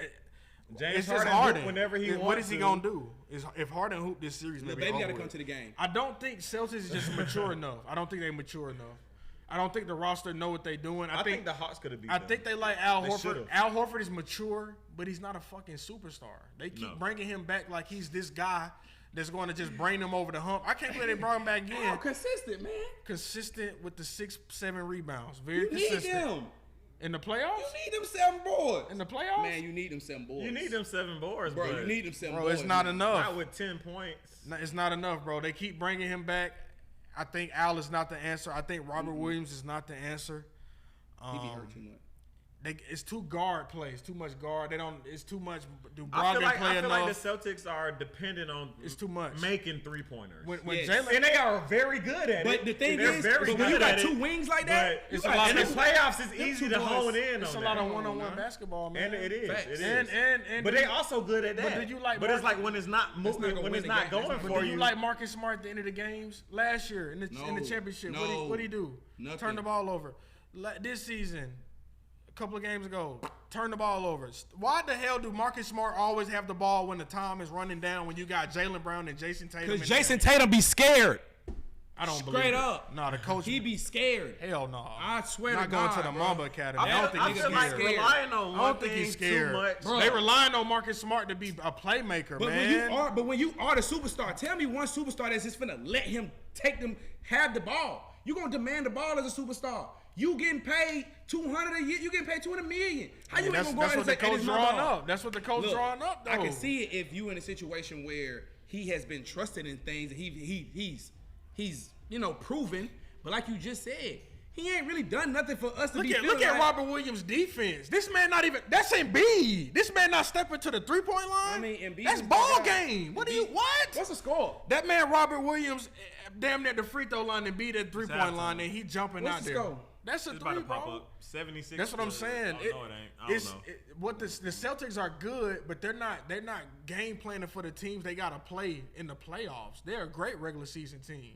D: James
C: It's just
D: Harden
C: Harden.
D: whenever he wants
C: What is he
D: to.
C: gonna do? If Harden hoop this series,
A: the
C: maybe
A: baby
C: over
A: got to
C: with.
A: come to the game.
C: I don't think Celtics is just mature enough. I don't think they mature enough. I don't think the roster know what they're doing.
D: I think the Hawks could have beat
C: I
D: them.
C: think they like Al
D: They
C: Horford.
D: should've.
C: Al Horford is mature, but he's not a fucking superstar. They keep
D: No.
C: bringing him back like he's this guy that's going to just bring them over the hump. I can't believe they brought him back
A: Oh,
C: again.
A: consistent, man.
C: Consistent with the 6-7 rebounds. Very
A: You need
C: consistent.
A: them.
C: In the playoffs?
A: You need them 7 boards.
C: In the playoffs?
A: Man, you need them 7 boards.
D: You need them 7 boards,
A: bro.
D: but
A: You need them 7
C: Bro,
A: boards.
C: it's not
A: man.
C: enough.
D: not with 10 points.
C: No, it's not enough, bro. They keep bringing him back. I think Al is not the answer. I think Robert Williams is not the answer.
A: He be hurt too much.
C: It's too guard plays, too much guard. They don't. It's too much. Do
D: I
C: Brogdon play
D: feel
C: enough?
D: like the Celtics are dependent on
C: It's too much.
D: making 3-pointers.
C: When
A: Yes.
C: Jalen,
D: And they are very good at it.
A: But the thing
D: They're
A: is,
D: very
A: but when
D: good
A: you got
D: at
A: 2
D: it,
A: wings like that,
D: but
A: you
C: it's a
A: got-
C: lot
D: in
C: of
D: the
C: them-
D: playoffs, it's
A: them
D: easy
A: 2
D: to
A: boys,
D: hone in
C: it's a
D: on
C: lot
D: that.
C: of one-on-one basketball, man.
D: And it is.
A: Facts.
D: It is.
C: And
D: But they also good at that.
C: But did you like
D: But it's
C: Marcus-
D: like when it's not moving,
A: gonna
D: when
A: win
D: it's
A: the
D: not
A: game.
D: going
C: But
D: for
C: do
D: you.
C: you like Marcus Smart at the end of the games last year in the
A: No.
C: championship?
A: No.
C: What did he do?
A: Nothing.
C: Turn the ball over. This season, a couple of games ago, turn the ball over. Why the hell do Marcus Smart always have the ball when the time is running down when you got Jaylen Brown and Jason Tatum?
E: Because Jason Tatum be scared.
C: I don't
A: Straight
C: believe
A: up.
C: it. No, the coach.
A: He be scared.
C: hell no.
A: I swear
C: Not
A: to
C: going
A: God,
C: to the
A: bro.
C: Mamba Academy.
D: I
C: I don't
D: feel,
C: think
D: I
C: he's
D: feel like
C: scared.
D: relying on
C: I
D: one
C: don't think
D: thing
C: he's scared.
D: too much.
A: Bro.
C: They relying on Marcus Smart to be a playmaker,
A: But
C: man.
A: when you are the superstar, tell me one superstar that's just finna let him take them, have the ball. You gonna demand the ball as a superstar. You getting paid $200 a year. You getting paid $200 million. How you ain't
C: that's
A: gonna go out
C: what
A: and
C: the
A: say, "Hey,
C: coach
A: this is my
C: drawing
A: ball"?
C: up. That's what the coach
A: Look,
C: drawing up, though.
A: I can see it if you in a situation where he has been trusted in things. He's proven. But like you just said, he ain't really done nothing for us to
C: Look
A: be.
C: at Robert Williams' defense. This man not even. That's Embiid. This man not stepping to the 3-point line.
A: I mean, Embiid
C: that's
A: is
C: ball
A: the guy.
C: game. What do
A: Embiid-
C: you what?
A: What's the score?
C: That man Robert Williams, damn near the free throw line and beat at 3-point
D: halftime.
C: line, and he jumping
A: What's
C: out
A: the
C: there.
A: score?
C: That's a
D: It's about
C: three,
D: to pop
C: bro.
D: up. 76.
C: That's what I'm saying.
D: No, it ain't. I don't know.
C: What the Celtics are good, but they're not game planning for the teams they gotta play in the playoffs. They're a great regular season team.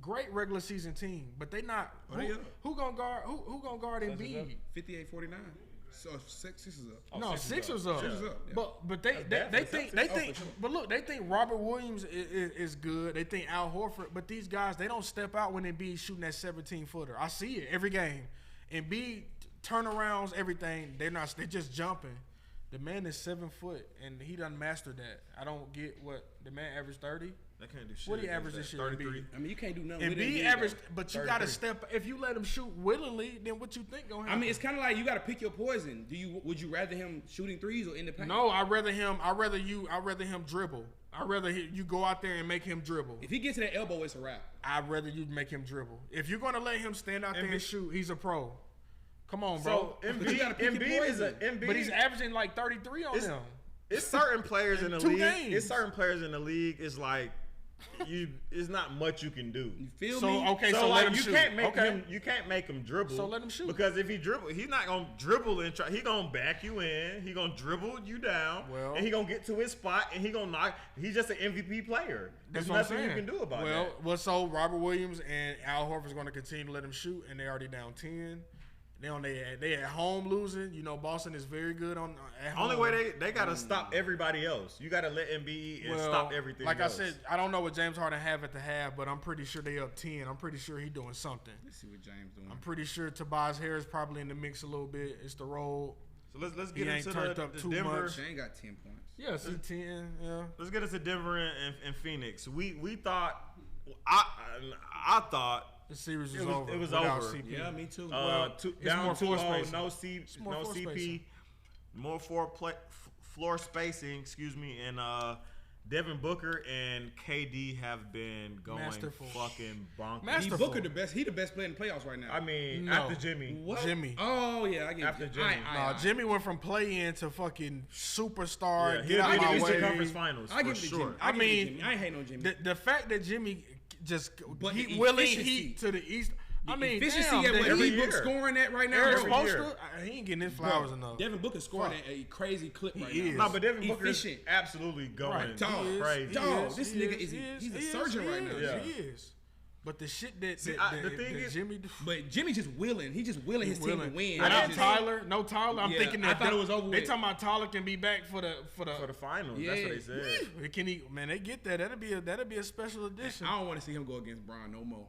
C: Great regular season team, but they not. Who gonna guard? Who gonna guard Embiid?
A: 58-49. So Sixers up.
C: No, Sixers up.
A: Sixers up, yeah.
C: But they
D: bad for the
C: think
A: for sure.
C: but look, they think Robert Williams is good. They think Al Horford, but these guys they don't step out when Embiid shooting that 17-footer. I see it every game. Embiid turnarounds, everything. They're just jumping. The man is 7 foot and he done mastered that. I don't get what the man averaged 30.
D: They can't do shit.
C: What he
D: against
C: averaged
D: that.
C: this year?
D: 33.
A: I mean, you can't do nothing
C: And
A: with
C: B
A: Embiid,
C: averaged,
A: though.
C: but you got to
A: 33.
C: step. If you let him shoot willingly, then what you think gonna
A: I
C: happen?
A: mean, it's kind of like you got to pick your poison. Would you rather him shooting threes or in the paint?
C: No, I'd rather him dribble. I'd rather you go out there and make him dribble.
A: If he gets to that elbow, it's a wrap.
C: I'd rather you make him dribble. If you're gonna let him stand out there and shoot, he's a pro. Come on, bro.
D: So
A: But you gotta pick your
D: Embiid is a
A: poison.
D: Embiid.
C: But he's averaging like 33 on him.
D: It's certain players in the
C: 2
D: league.
C: games.
D: It's certain players in the league. It's like it's not much you can do.
A: You feel
C: So
A: me?
C: okay,
D: So,
C: so
D: like
C: let him
D: you
C: shoot.
D: can't make
C: Okay.
D: him. You can't make him dribble.
C: So let him shoot.
D: Because if he dribble, he's not gonna dribble and try. He gonna back you in. He gonna dribble you down.
C: Well-
D: and he gonna get to his spot and he gonna knock. He's just an MVP player.
C: That's
D: There's
C: what I'm
D: nothing
C: saying.
D: you can do about
C: well, so Robert Williams and Al Horford's going to continue to let him shoot, and they're already down 10. They at home losing. You know, Boston is very good at home.
D: Only way they gotta stop everybody else. You gotta let Embiid and stop everything.
C: Like
D: else.
C: I said, I don't know what James Harden have at the half, but I'm pretty sure they up 10. I'm pretty sure he doing something.
A: Let's see what James doing.
C: I'm pretty sure Tobias Harris probably in the mix a little bit. It's the role.
D: So let's get into the Denver.
A: Much. They ain't got 10 points.
C: Yeah, see 10. Yeah.
D: Let's get into Denver and Phoenix. We thought I thought.
C: The series was over.
D: It was
C: without
D: over.
C: CP.
A: Yeah, me too.
D: Down
C: more
D: 2-0, no
C: floor
D: CP,
C: spacing.
D: more floor spacing. Excuse me, and Devin Booker and KD have been going fucking bonkers.
A: Booker the best. He the best player in the playoffs right now.
D: I mean, after Jimmy.
A: What?
C: Jimmy.
A: Oh yeah, I get
D: after Jimmy.
C: Jimmy went from play-in to fucking superstar.
D: Yeah,
C: get out my way.
D: Conference finals.
A: I
D: for
A: give it to
D: sure.
A: Jimmy. I ain't hating on Jimmy.
C: The fact that Jimmy just
A: the
C: willing
A: efficiency.
C: heat to the East. I mean,
A: efficiency
C: damn,
A: at what
D: every
A: Book
D: year.
A: scoring at right now.
C: Eric
A: bro.
C: Spoelstra, he ain't getting his flowers enough.
A: Devin Booker scoring at a crazy clip right
C: is.
A: now.
D: No, but Devin Booker is
A: Efficient.
D: absolutely going
C: Right.
A: Dog.
D: crazy.
A: Dog, this nigga he's a surgeon right now.
D: Yeah.
C: He is. But the shit that
D: the thing is,
C: Jimmy.
A: But Jimmy just willing. He just willing his team to win.
C: Without Tyler, no Tyler. I'm thinking that
A: I thought it was over
C: They
A: with.
C: talking about Tyler can be back for the
D: finals.
A: Yeah.
D: That's what they said.
C: Can he? Man, they get that. That'll be a special edition.
A: I don't want to see him go against Bron no more.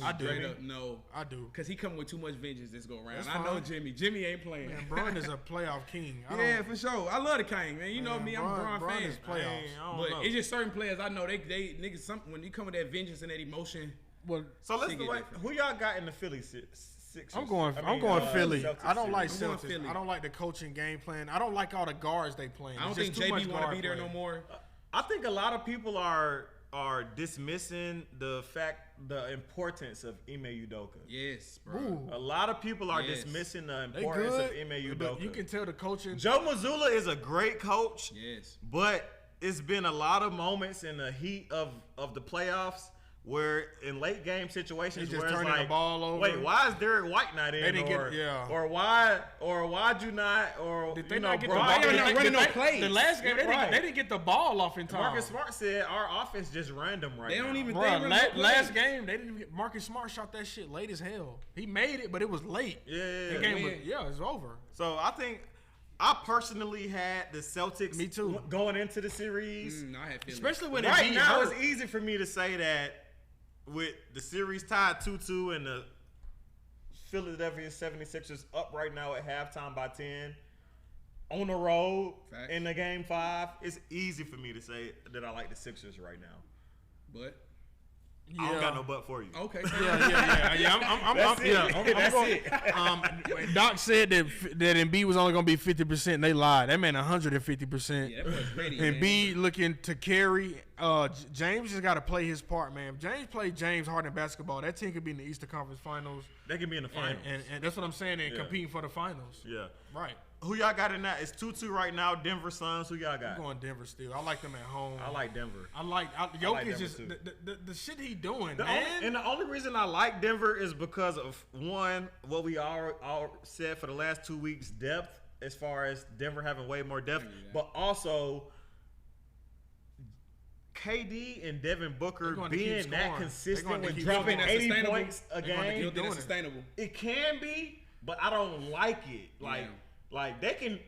C: I do.
A: Straight up, no.
C: I do.
A: Because he coming with too much vengeance this go around.
C: That's
A: I know
C: fine.
A: Jimmy. Jimmy ain't playing.
C: Man, Bron is a playoff king.
A: Yeah, for sure. I love the King, man. You know me, I'm a Bron fan.
C: Is playoffs.
A: But it's just certain players I know they niggas something when you come with that vengeance and that emotion.
C: Well,
D: So let's do who y'all got in the Philly Sixers?
C: I'm going Philly.
D: Celtics
C: I don't like
A: I'm going
C: Celtics.
A: Philly.
C: I don't like the coaching game plan. I don't like all the guards they playing.
A: I don't
C: It's
A: think
C: just too much
A: JB want to
C: guard
A: be there
C: play.
A: no more.
D: I think a lot of people are dismissing the importance of Ime Udoka.
A: Yes, bro.
C: Ooh.
D: A lot of people are
A: Yes.
D: dismissing the
C: They
D: importance of
C: good,
D: Ime
C: but
D: Udoka.
C: you can tell the coaching.
D: Joe Mazzulla is a great coach,
A: Yes.
D: but it's been a lot of moments in the heat of the playoffs where in late game situations
C: He just
D: where it's
C: turning the
D: like,
C: ball over.
D: wait, why is Derek White not in?
C: They didn't
D: or,
C: get- yeah.
D: or why'd you not? Or
C: Did they
D: you know,
C: not get
D: bro,
C: the ball?
A: Why y'all not running no
C: Did
A: plays?
C: The last game,
D: Right.
C: they didn't get the ball off in time.
D: Marcus Smart said our offense just random right
A: They
D: now.
A: don't even
C: Bro,
A: they run no
C: last
A: plays.
C: game, they didn't get, Marcus Smart shot that shit late as hell. He made it, but it was late.
D: Yeah.
C: The game was, it was over.
D: So I think I personally had the Celtics
C: Me too.
D: going into the series.
A: I had Philly.
C: Especially when
D: Right
C: Embiid
D: now,
C: hurt.
D: it's easy for me to say that with the series tied 2-2 and the Philadelphia 76ers up right now at halftime by 10 on the road
A: Facts.
D: in the game 5, it's easy for me to say that I like the Sixers right now.
A: But
D: I don't got no butt for you.
A: okay.
C: I'm Doc said that Embiid was only going to be 50%. They lied. That meant 150%.
A: Yeah, that boy's ready.
C: Embiid looking to carry. James just got to play his part, man. If James played James Harden basketball, that team could be in the Eastern Conference Finals.
D: They can be in the finals.
C: And that's what I'm saying. And
D: Yeah.
C: competing for the finals.
D: Yeah.
C: Right.
D: Who y'all got in that? It's 2-2 right now. Denver Suns. Who y'all got?
C: I'm going Denver still. I like them at home.
D: I like Denver.
C: Jokic
D: like Denver
C: just
D: too.
C: the shit he doing,
D: The
C: man.
D: the only reason I like Denver is because of one, what we all said for the last 2 weeks, depth, as far as Denver having way more depth, but also KD and Devin Booker
C: gonna keep
D: being that
C: scoring.
D: consistent
C: They're gonna
D: with
C: keep
D: dropping
C: scoring.
D: 80
A: Sustainable.
D: points a
C: They're gonna
A: You
D: game.
A: don't think
C: doing
A: that's
C: it.
A: sustainable?
D: It can be, but I don't like it. Like they can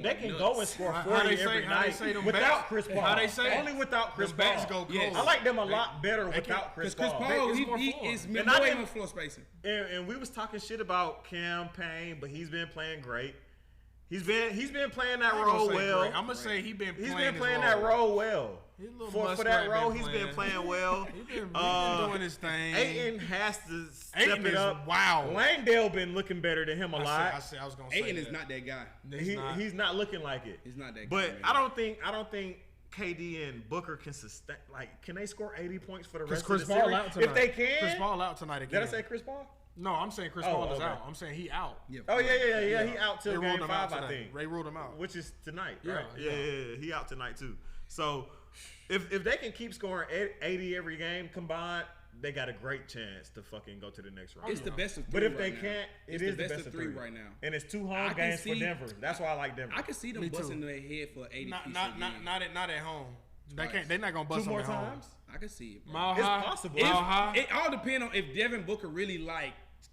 A: nuts.
D: go and score
C: How
D: 40
C: they say-
D: every
C: how they
D: night
C: say them
D: without
C: backs-
D: Chris Paul.
C: how they say-
D: only without Chris
C: the backs
D: Paul.
C: go
A: Yes.
C: cold.
D: I like them a lot better
C: they
D: without Chris
A: Chris
D: Paul.
A: Paul,
C: It's
A: he
C: more fun.
A: is
D: And I
A: more
D: didn't-
A: on floor spacing.
D: And we was talking shit about campaign, but he's been playing great. He's been playing that role well.
C: I'm gonna say he been.
D: He's
C: playing
D: been playing
C: his
D: that role well.
C: He a little
D: For
C: muskrat
D: that role,
C: been
D: he's been
C: playing.
D: playing well.
C: He been doing his thing.
D: Ayton has to step
C: Ayton
D: it
C: is
D: up.
C: wow.
D: Langdale been looking better than him a lot.
C: I was gonna say
A: Aiden is
C: that.
A: not that guy.
D: He's not looking like it.
A: He's not that
D: But
A: guy, man.
D: I don't think KD and Booker can sustain. Like, can they score 80 points for the rest
C: Chris
D: of the
C: Paul
D: series?
C: out tonight.
D: If they can,
C: Chris Paul out tonight again.
D: Did I say Chris Paul?
C: No, I'm saying Chris
D: Oh,
C: Paul is
D: okay.
C: out. I'm saying he out.
D: Oh yeah. He out
C: They
D: till
C: ruled
D: game
C: him out
D: 5, I
C: today.
D: think.
C: They ruled him out.
D: Which is tonight,
C: Yeah,
D: right? Yeah. He out tonight too. So if they can keep scoring 80 every game combined, they got a great chance to fucking go to the next round.
A: It's the best of three.
D: But if
A: right
D: they
A: now.
D: can't,
A: It's
D: it is the best of 3
A: right now.
D: And it's 2
A: I
D: home
A: can
D: games for
A: see-
D: Denver. That's why I like Denver.
A: I can see them
C: Me too.
A: busting their head for 80
C: Not
A: piece
C: not
A: a
C: not
A: game.
C: not at home. They
A: Twice.
C: can't. They're not gonna bust
D: 2
C: them
D: more
C: at home.
D: times.
A: I can see it. Bro.
C: Mile
D: It's
C: high.
D: possible.
A: If-
C: Mile high.
A: It all depends on if Devin Booker really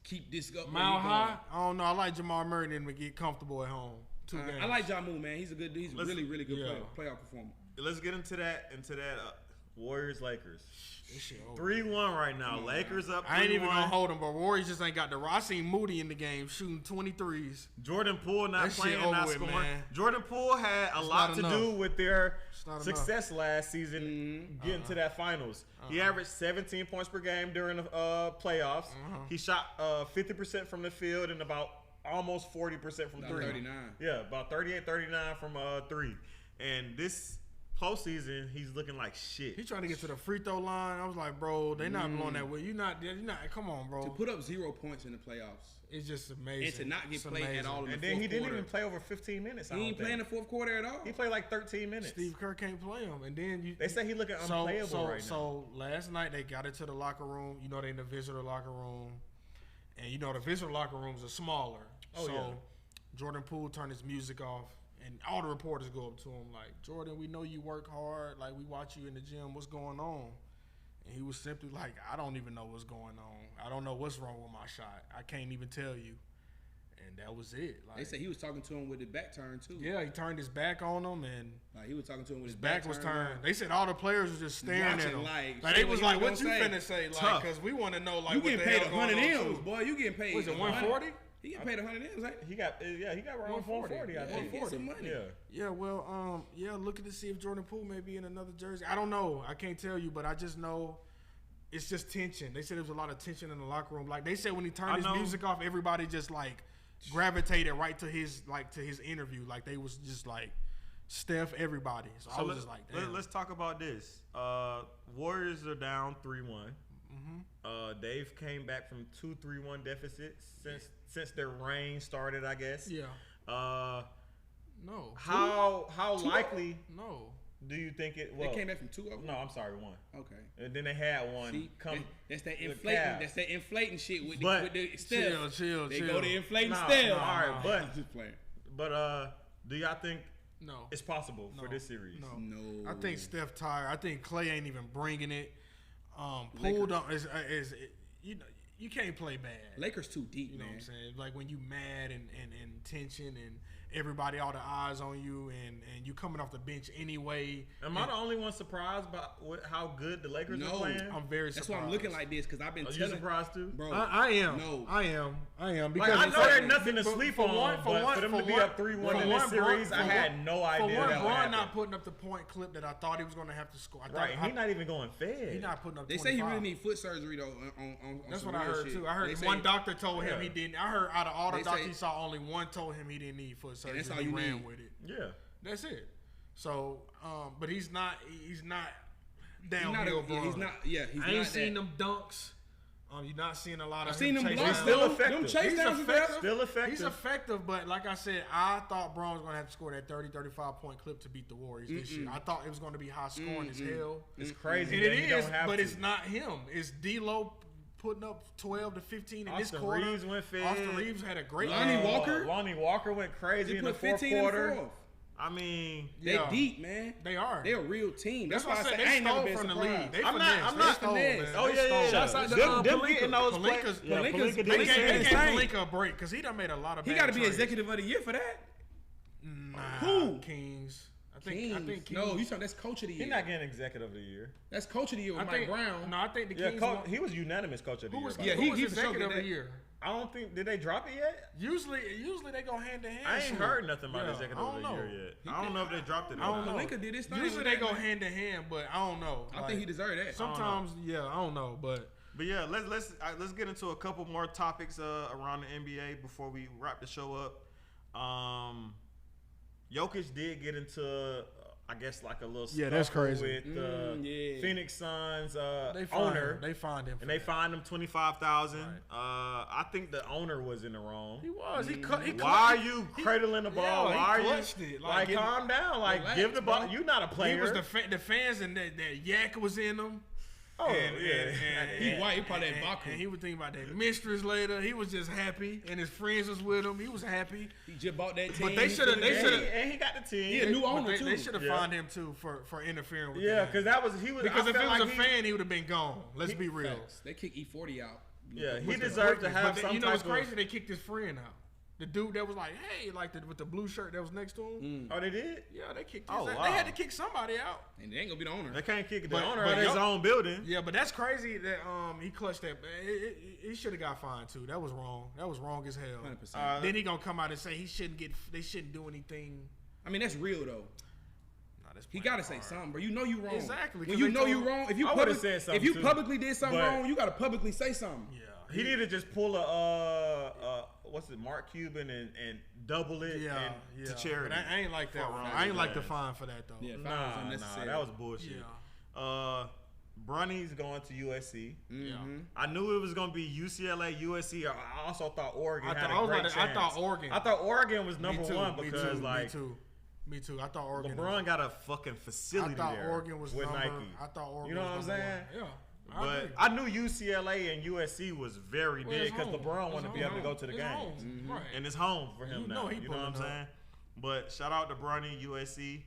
A: keep this up.
C: Mile high. I don't know. I like Jamal Murray and to get comfortable at home. 2 games.
A: I like Ja Moore, man. He's a really, really good playoff performer.
D: Let's get into that Warriors Lakers.
C: 3-1
D: right now. Lakers up 3-1.
C: I ain't even gonna hold them, but Warriors just ain't got the. I seen Moody in the game shooting 23s.
D: Jordan Poole not playing, not scoring. Man. Jordan Poole had a lot to do with their success last season, getting to that finals. He averaged 17 points per game during the playoffs. He shot 50% from the field and about almost 40% from three.
A: 39.
D: Yeah, about 38, 39 from three. And this postseason, he's looking like shit.
C: He's trying to get to the free throw line. I was like, bro, they not blowing that way. You're not. Come on, bro.
A: To put up 0 points in the playoffs,
C: it's just amazing.
A: And to not get played at all in the fourth quarter.
D: And then he didn't even play over 15 minutes.
A: He ain't playing the fourth quarter at all.
D: He played like 13 minutes.
C: Steve Kerr can't play him. And then
D: they say he looking unplayable right now.
C: So last night they got into the locker room. You know, they in the visitor locker room, and you know the visitor locker rooms are smaller. Jordan Poole turned his music off. And all the reporters go up to him like, Jordan, we know you work hard. Like, we watch you in the gym. What's going on? And he was simply like, I don't even know what's going on. I don't know what's wrong with my shot. I can't even tell you. And that was it. Like,
A: they said he was talking to him with his back turned, too.
C: Yeah, he turned his back on him. And
A: he was talking to him with
C: his back was turned. They said all the players were just staring at him.
A: Like
C: they was like, what you finna say? Like, because we want to know, like,
A: you
C: what
A: getting
C: the
A: paid
C: hell
A: 100
C: going on,
A: M's, boy. You getting paid.
C: Was it 140?
A: He got paid 100 M's, right?
D: He got around 140. I think.
A: He get some money.
C: Yeah. Well, looking to see if Jordan Poole may be in another jersey. I don't know. I can't tell you, but I just know it's just tension. They said there was a lot of tension in the locker room. Like they said, when he turned his music off, everybody just like gravitated right to his interview. Like they was just like Steph, everybody. So I was just like, damn.
D: Let's talk about this. Warriors are down 3-1. Dave came back from 2-3-1 deficits since their reign started, I guess.
C: Yeah.
D: No. How likely?
C: No.
D: Do you think it?
A: Well, they came back from 2-0.
D: No, I'm sorry, 1.
A: Okay.
D: And then they had one.
A: See,
D: come.
A: That's that inflating. That's that inflating shit with the Steph.
C: Chill.
A: They go to inflating Steph.
D: All right, but
A: I'm just playing.
D: But do y'all think?
C: No.
D: It's possible for this series.
C: No. I think Steph tired. I think Clay ain't even bringing it. Poole is you can't play bad.
A: Lakers too deep,
C: you know
A: man.
C: What I'm saying? Like when you mad and tension and everybody, all the eyes on you, and you coming off the bench anyway.
D: Am I the only one surprised by how good the Lakers are playing?
C: I'm very surprised.
A: That's why I'm looking like this because I've been telling.
D: You surprised too,
C: bro? I am. No, I am.
D: Because like, I know there's nothing to sleep on, but for them to be up 3-1 in this series, I had no idea that would happen.
C: Bron not putting up the point clip that I thought he was going to have to score.
D: He's not even going fed.
C: He's not putting up.
A: They 25. Say he really need foot surgery though. On
C: that's what I heard
A: shit.
C: too. I heard one doctor told him he didn't. I heard out of all the doctors he saw, only one told him he didn't need foot surgery.
A: That's all you ran
C: with it.
D: Yeah,
C: that's it. So, but he's not downhill, bro.
A: He's not. Yeah, he's not.
C: I ain't seen them dunks. You're not seeing a lot of.
A: I've seen them blocks.
D: He's still effective.
A: Them chase downs
D: still effective.
C: He's effective, but like I said, I thought Braun was going to have to score that 30, 35-point clip to beat the Warriors this year. I thought it was going to be high scoring as hell.
D: It's crazy.
C: And it is, but it's not him. It's D'Lo putting up 12 to 15 in this quarter.
D: Reeves went fed.
C: Austin Reeves had a great
D: Lonnie Walker went crazy in the fourth quarter. I mean,
A: they deep, man.
C: They are.
A: They're a real team. That's why I
C: said
A: they ain't never been
C: from
A: surprised.
C: the league. I'm not finesse.
D: Oh yeah. Shouts out to them getting those
C: Palinka's. They can't Palinka a break because he done made a lot of.
A: He got to be executive of the year for that.
C: Who? Kings. I think Kings.
A: No, you talking that's coach of the year.
D: He's not getting executive of the year.
A: That's coach of the year with Mike Brown.
C: No, I think the Kings.
D: He was unanimous coach of the year.
C: Yeah, he was executive of the year.
D: I don't think did they drop it yet?
C: Usually they go hand to hand.
D: I ain't heard nothing about executive of the year yet. I don't know if they dropped it.
C: I don't know.
A: Palinka did this thing.
C: Usually they go hand to hand, but I don't know.
A: I think he deserved that.
C: Sometimes, I don't know, but
D: yeah, let's get into a couple more topics around the NBA before we wrap the show up. Jokic did get into. I guess like a little
C: that's crazy
D: with Phoenix Suns
C: owner. They fined him,
D: and they fined him $25,000. Right. I think the owner was in the wrong.
C: He was.
D: Why are you cradling the ball?
C: Why
D: are you
C: it?
D: Like calm down? Like relax, give the ball. You're not a player.
C: He was the fans and that yak was in them.
D: Oh, and
A: he white. He probably had vodka.
C: And he was thinking about that mistress later. He was just happy, and his friends was with him. He was happy.
A: He just bought that team.
C: But they should have.
D: And he got the team.
A: He a new owner too.
C: They should have fined him too for interfering with.
D: Yeah, because that was he was.
C: Because if it was a fan, he would have been gone. Let's be real.
A: They kick E40 out
D: Yeah, he deserved to have some.
C: You know what's crazy? They kicked his friend out. The dude that was like, hey, like with the blue shirt that was next to him.
D: Oh, they did?
C: Yeah, they kicked his out. Wow. They had to kick somebody out.
B: And they ain't gonna be the owner.
D: They can't kick the owner out of his own building.
C: Yeah, but that's crazy that he clutched that. He should have got fined too. That was wrong. That was wrong as hell.
B: 100%.
C: Then he gonna come out and say they shouldn't do anything.
B: I mean, that's real though. He gotta say something, bro. You know you wrong.
C: Exactly.
B: When you know you wrong, if you publicly did something wrong, you gotta publicly say something.
C: Yeah.
D: He need to just pull a Mark Cuban and double it to charity.
C: But I ain't like that one. I ain't like the fine for that though.
B: Yeah,
D: nah, that was bullshit.
C: Yeah.
D: Bronny's going to USC.
C: Yeah.
D: I knew it was going to be UCLA, USC. I also thought Oregon had a great chance.
C: I thought
D: Oregon was number one because
C: Me too. I thought Oregon.
D: LeBron got a fucking facility there.
C: I thought Oregon was
D: with Nike.
C: I thought Oregon.
D: You know what I'm saying?
C: Yeah.
D: But I knew UCLA and USC was very big because LeBron wanted to be able to go to the games.
C: Right.
D: And it's home for him now. You know what I'm
C: saying?
D: saying? But shout out to Bronny, USC.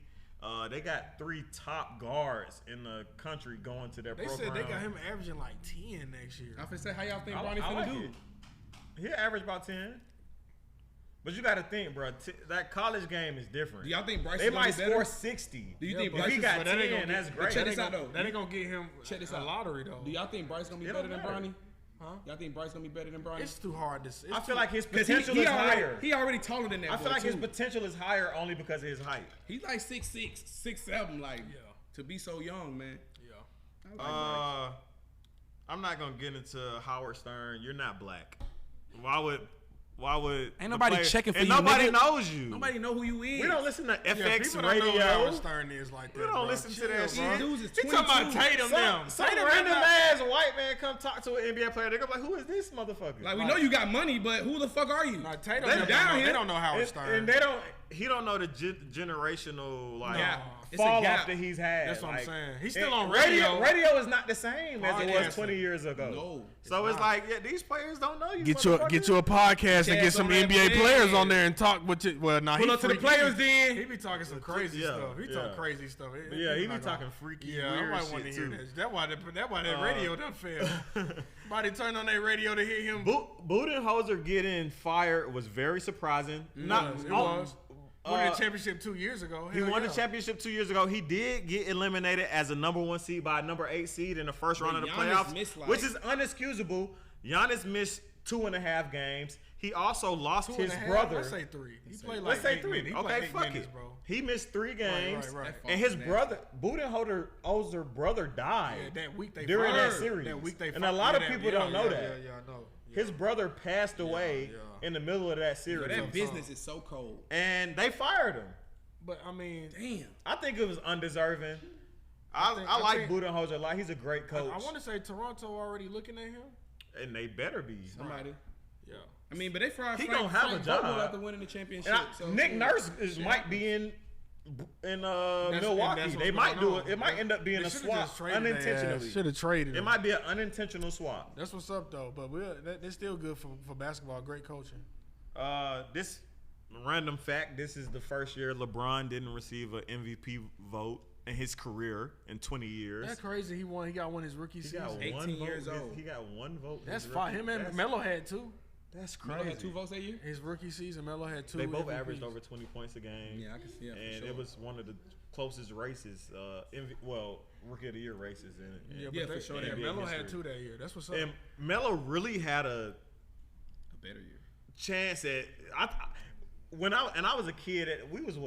D: They got 3 top guards in the country going to their program.
C: They said they got him averaging like 10 next year.
B: I finna say, how y'all think Bronny finna do?
D: He'll average about 10. But you got to think, bro. That college game is different.
B: Do y'all think Bryce?
D: They might score 60.
B: Do you think
D: Bryce? If he got 10, that's great.
B: Check this out though.
C: That ain't gonna get him a lottery though.
B: Do y'all think Bryce gonna be better than Bronny? Huh? Y'all think Bryce gonna be better than Bronny?
C: It's too hard to say.
D: I feel like his potential is higher.
B: He already taller than that.
D: I feel like his potential is higher only because of his height.
B: He's like 6'6", 6'7", like to be so young, man.
D: Yeah. I'm not gonna get into Howard Stern. You're not black. Why would
E: ain't nobody checking for you?
D: Nobody knows you.
B: Nobody know who you is.
D: We don't listen to FX
C: don't
D: radio.
C: Know Howard Stern is like that.
D: We don't listen to that shit.
B: He
C: talking about Tatum now.
D: Some random ass white man come talk to an NBA player. They go like, "Who is this motherfucker?"
B: Like we know you got money, but who the fuck are you?
C: Nah, Tatum down here. They don't know Howard Stern,
D: and they don't. He don't know the generational fall off that he's had.
C: That's what I'm saying. He's still on radio.
D: Radio is not the same as it was 20 years ago.
B: No.
D: So it's like, these players don't know you.
C: Get you a podcast and get some NBA players on there and talk with you. Well, nah,
B: pull up to the players then.
C: He be talking some crazy stuff. He talk crazy stuff.
D: He be talking freaky weird shit too.
C: That's why that radio done failed. Somebody turned on their radio to hear him.
D: Budenholzer getting fired was very surprising.
C: It was. Won the championship 2 years ago.
D: He won the championship 2 years ago. He did get eliminated as a number 1 seed by a number 8 seed in the first round of the playoffs, which is unexcusable. Giannis missed 2.5 games. He also lost his brother.
C: Let's say 3. He played like
D: let's say 3. Okay, fuck it,
C: bro.
D: He missed 3 games,
C: right.
D: And his brother, Budenholzer's brother, died
C: that week
D: during that series. And a lot of people don't know that.
C: Yeah, I know.
D: His brother passed away in the middle of that series.
B: That business is so cold.
D: And they fired him.
C: But, I mean,
B: damn.
D: I think it was undeserving. I like Budenholzer a lot. He's a great coach.
C: I want to say Toronto already looking at him.
D: And they better be.
B: Somebody.
C: Yeah.
B: I mean, but they fired
D: Frank have a job
B: after winning the championship.
D: Nick Nurse might be in Milwaukee. They might do it. It might end up being a swap unintentionally.
C: Should have traded.
D: It might be an unintentional swap.
C: That's what's up though. But they're still good for basketball. Great coaching.
D: This random fact: this is the first year LeBron didn't receive an MVP vote in his career in 20 years.
C: That's crazy. He got one his rookie season.
B: 18 years old.
D: He got 1 vote.
C: That's fine. Him and Melo had 2.
D: That's crazy.
B: Melo had 2 votes that year?
C: His rookie season, Melo had 2.
D: They both averaged over 20 points a game.
B: Yeah, I can see that.
D: And it was one of the closest races, rookie of the year races.
C: For sure. Melo had 2 that year. That's what's up.
D: And Melo really had a
B: better year.
D: Chance at when I was a kid. We was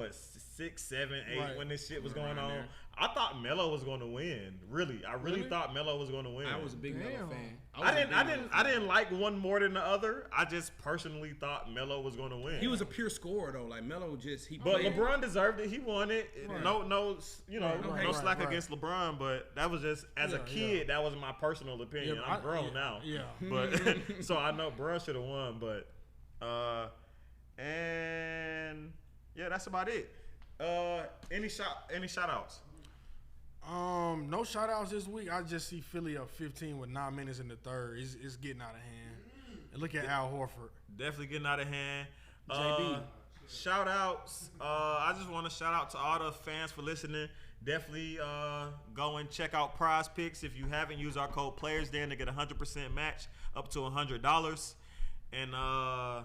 D: 6, 7, 8 when this shit was going on. There. I thought Melo was going to win. Really, I really thought Melo was going to win.
B: I was a big Melo fan.
D: I didn't like one more than the other. I just personally thought Melo was going to win.
B: He was a pure scorer though. Like Melo just
D: But LeBron deserved it. He won it. Right. No slack against LeBron. But that was just as a kid. That was my personal opinion. I'm grown now.
C: Yeah.
D: But so I know Bron should have won. But and yeah, that's about it. Any shout outs?
C: No shout outs this week. I just see Philly up 15 with 9 minutes in the third. It's getting out of hand. And look at Al Horford.
D: Definitely getting out of hand.
B: JB.
D: Shout outs. I just want to shout out to all the fans for listening. Definitely go and check out Prize Picks. If you haven't, use our code PLAYERSDEN to get a 100% match up to $100. And I'm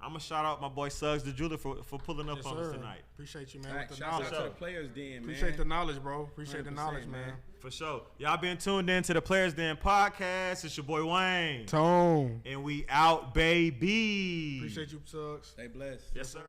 D: going to shout out my boy Suggs the Jeweler for pulling up on us tonight.
C: Appreciate you, man. With the
B: shout
C: knowledge.
B: out to the Players Den, man.
C: Appreciate the knowledge, bro. Appreciate the knowledge, man.
D: For sure. Y'all been tuned in to the Players Den podcast. It's your boy Wayne.
C: Tone.
D: And we out, baby.
C: Appreciate you, Suggs.
B: Stay blessed.
D: Yes, sir.